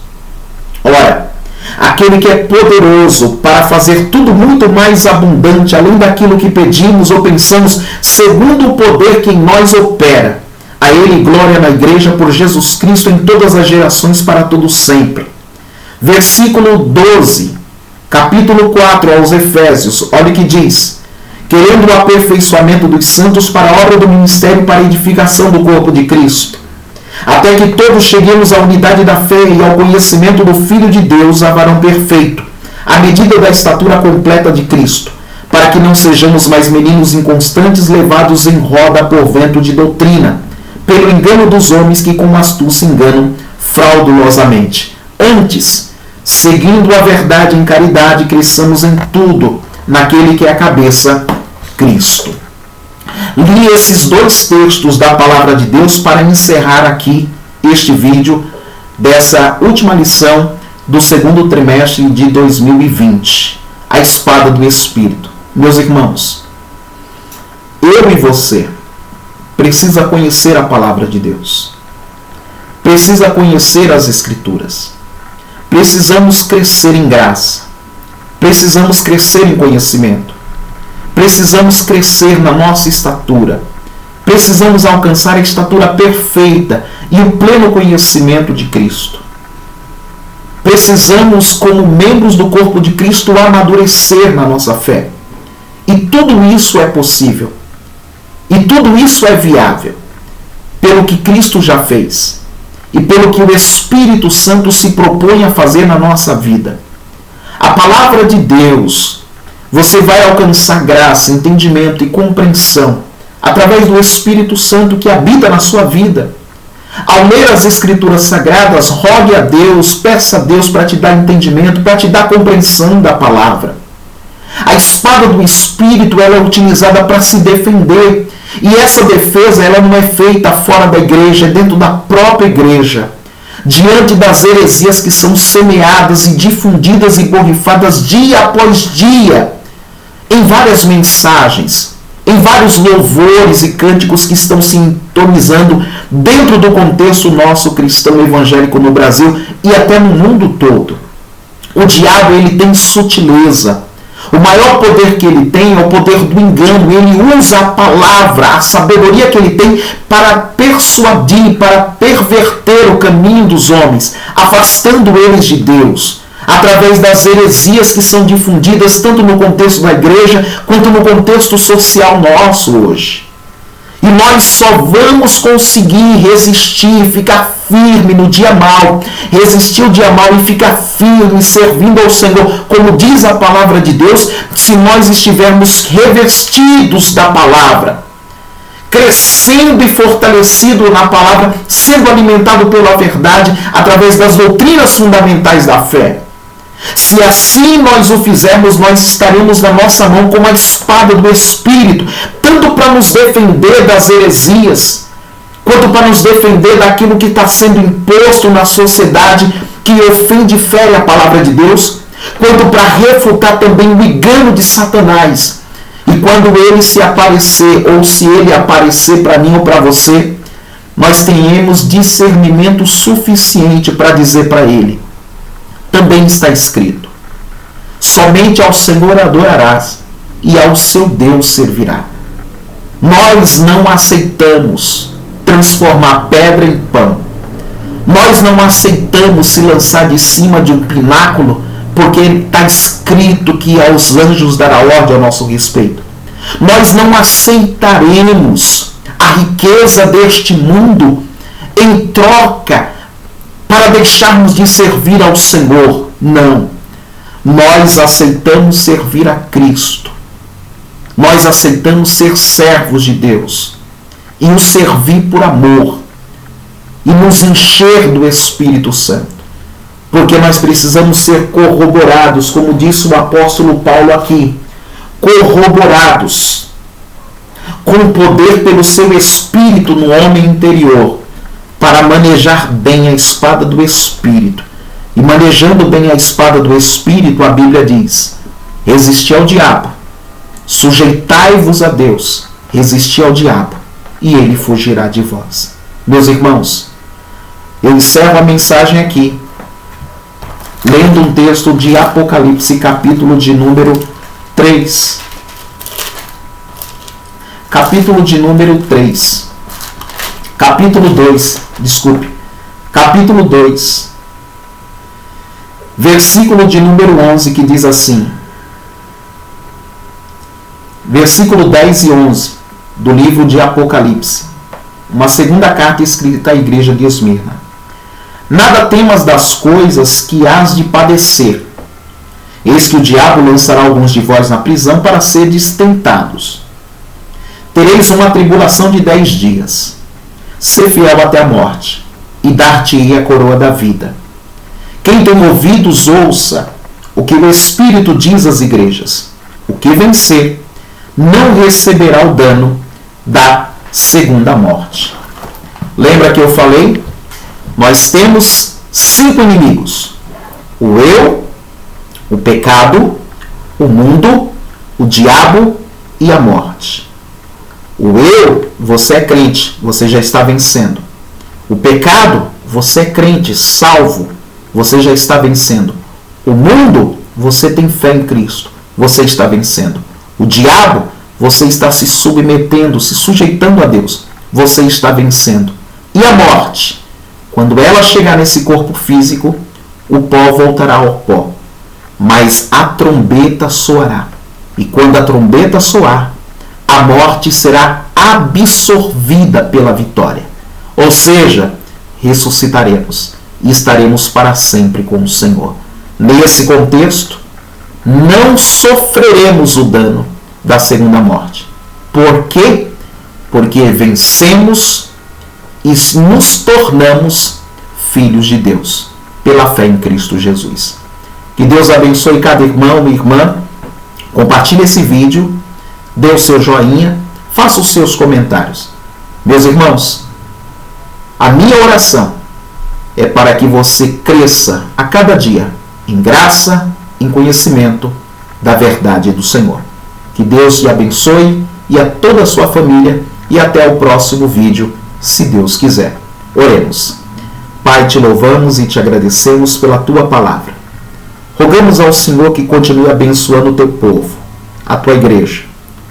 Ora, aquele que é poderoso para fazer tudo muito mais abundante, além daquilo que pedimos ou pensamos, segundo o poder que em nós opera, a ele glória na igreja por Jesus Cristo em todas as gerações para todo sempre. Versículo 12, capítulo 4 aos Efésios, olha o que diz: querendo o aperfeiçoamento dos santos para a obra do ministério, para a edificação do corpo de Cristo, até que todos cheguemos à unidade da fé e ao conhecimento do Filho de Deus, a varão perfeito, à medida da estatura completa de Cristo, para que não sejamos mais meninos inconstantes, levados em roda por vento de doutrina, pelo engano dos homens que com astúcia enganam fraudulosamente. Antes, seguindo a verdade em caridade, cresçamos em tudo naquele que é a cabeça, Cristo. Li esses dois textos da Palavra de Deus para encerrar aqui este vídeo dessa última lição do segundo trimestre de 2020. A espada do Espírito. Meus irmãos, eu e você precisa conhecer a Palavra de Deus. Precisa conhecer as Escrituras. Precisamos crescer em graça. Precisamos crescer em conhecimento. Precisamos crescer na nossa estatura. Precisamos alcançar a estatura perfeita e o pleno conhecimento de Cristo. Precisamos, como membros do corpo de Cristo, amadurecer na nossa fé. E tudo isso é possível. E tudo isso é viável pelo que Cristo já fez e pelo que o Espírito Santo se propõe a fazer na nossa vida. A palavra de Deus, você vai alcançar graça, entendimento e compreensão através do Espírito Santo que habita na sua vida. Ao ler as Escrituras Sagradas, rogue a Deus, peça a Deus para te dar entendimento, para te dar compreensão da palavra. A espada do Espírito, ela é utilizada para se defender. E essa defesa, ela não é feita fora da igreja, é dentro da própria igreja. Diante das heresias que são semeadas e difundidas e borrifadas dia após dia, em várias mensagens, em vários louvores e cânticos que estão se sintonizando dentro do contexto nosso cristão evangélico no Brasil e até no mundo todo. O diabo, ele tem sutileza. O maior poder que ele tem é o poder do engano. Ele usa a palavra, a sabedoria que ele tem para persuadir, para perverter o caminho dos homens, afastando eles de Deus, através das heresias que são difundidas tanto no contexto da igreja quanto no contexto social nosso hoje. E nós só vamos conseguir resistir, ficar firme no dia mau, resistir o dia mau e ficar firme servindo ao Senhor, como diz a palavra de Deus, se nós estivermos revestidos da palavra, crescendo e fortalecido na palavra, sendo alimentado pela verdade através das doutrinas fundamentais da fé. Se assim nós o fizermos, nós estaremos na nossa mão como a espada do Espírito, tanto para nos defender das heresias, quanto para nos defender daquilo que está sendo imposto na sociedade, que ofende e fere a palavra de Deus, quanto para refutar também o engano de Satanás. E quando ele se aparecer, ou se ele aparecer para mim ou para você, nós tenhamos discernimento suficiente para dizer para ele: também está escrito, somente ao Senhor adorarás e ao seu Deus servirá. Nós não aceitamos transformar pedra em pão. Nós não aceitamos se lançar de cima de um pináculo porque está escrito que aos anjos dará ordem ao nosso respeito. Nós não aceitaremos a riqueza deste mundo em troca para deixarmos de servir ao Senhor. Não. Nós aceitamos servir a Cristo. Nós aceitamos ser servos de Deus e o servir por amor e nos encher do Espírito Santo. Porque nós precisamos ser corroborados, como disse o apóstolo Paulo aqui, corroborados com poder pelo seu Espírito no homem interior, para manejar bem a espada do Espírito. E manejando bem a espada do Espírito, a Bíblia diz: resisti ao diabo, sujeitai-vos a Deus, resisti ao diabo, e ele fugirá de vós. Meus irmãos, eu encerro a mensagem aqui, lendo um texto de Apocalipse, capítulo de número 3. Capítulo de número 3. Capítulo 2, capítulo 2, versículo de número 11, que diz assim, versículo 10 e 11, do livro de Apocalipse, uma segunda carta escrita à igreja de Esmirna. Nada temas das coisas que hás de padecer. Eis que o diabo lançará alguns de vós na prisão para serdes tentados. Tereis uma tribulação de 10 dias. Sê fiel até a morte, e dar-te-ei a coroa da vida. Quem tem ouvidos, ouça o que o Espírito diz às igrejas. O que vencer não receberá o dano da segunda morte. Lembra que eu falei? Nós temos 5 inimigos: o eu, o pecado, o mundo, o diabo e a morte. O eu, você é crente, você já está vencendo. O pecado, você é crente, salvo, você já está vencendo. O mundo, você tem fé em Cristo, você está vencendo. O diabo, você está se submetendo, se sujeitando a Deus, você está vencendo. E a morte? Quando ela chegar nesse corpo físico, o pó voltará ao pó. Mas a trombeta soará. E quando a trombeta soar, a morte será absorvida pela vitória. Ou seja, ressuscitaremos e estaremos para sempre com o Senhor. Nesse contexto, não sofreremos o dano da segunda morte. Por quê? Porque vencemos e nos tornamos filhos de Deus, pela fé em Cristo Jesus. Que Deus abençoe cada irmão e irmã. Compartilhe esse vídeo, dê o seu joinha, faça os seus comentários. Meus irmãos, a minha oração é para que você cresça a cada dia em graça, em conhecimento da verdade do Senhor. Que Deus te abençoe e a toda a sua família, e até o próximo vídeo, se Deus quiser. Oremos. Pai, te louvamos e te agradecemos pela tua palavra. Rogamos ao Senhor que continue abençoando o teu povo, a tua igreja,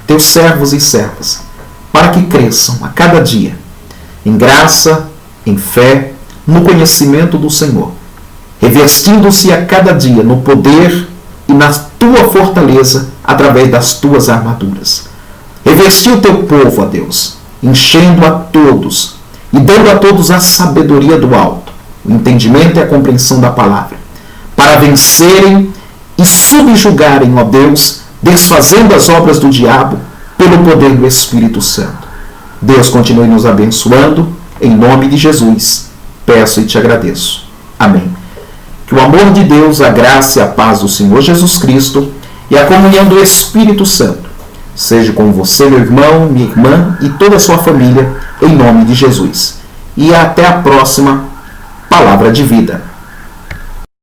teus servos e servas, para que cresçam a cada dia em graça, em fé, no conhecimento do Senhor, revestindo-se a cada dia no poder e na tua fortaleza através das tuas armaduras. Revesti o teu povo, ó Deus, enchendo a todos e dando a todos a sabedoria do alto, o entendimento e a compreensão da palavra, para vencerem e subjugarem, ó Deus, desfazendo as obras do diabo pelo poder do Espírito Santo. Deus continue nos abençoando, em nome de Jesus, peço e te agradeço. Amém. Que o amor de Deus, a graça e a paz do Senhor Jesus Cristo e a comunhão do Espírito Santo seja com você, meu irmão, minha irmã e toda a sua família, em nome de Jesus. E até a próxima Palavra de Vida.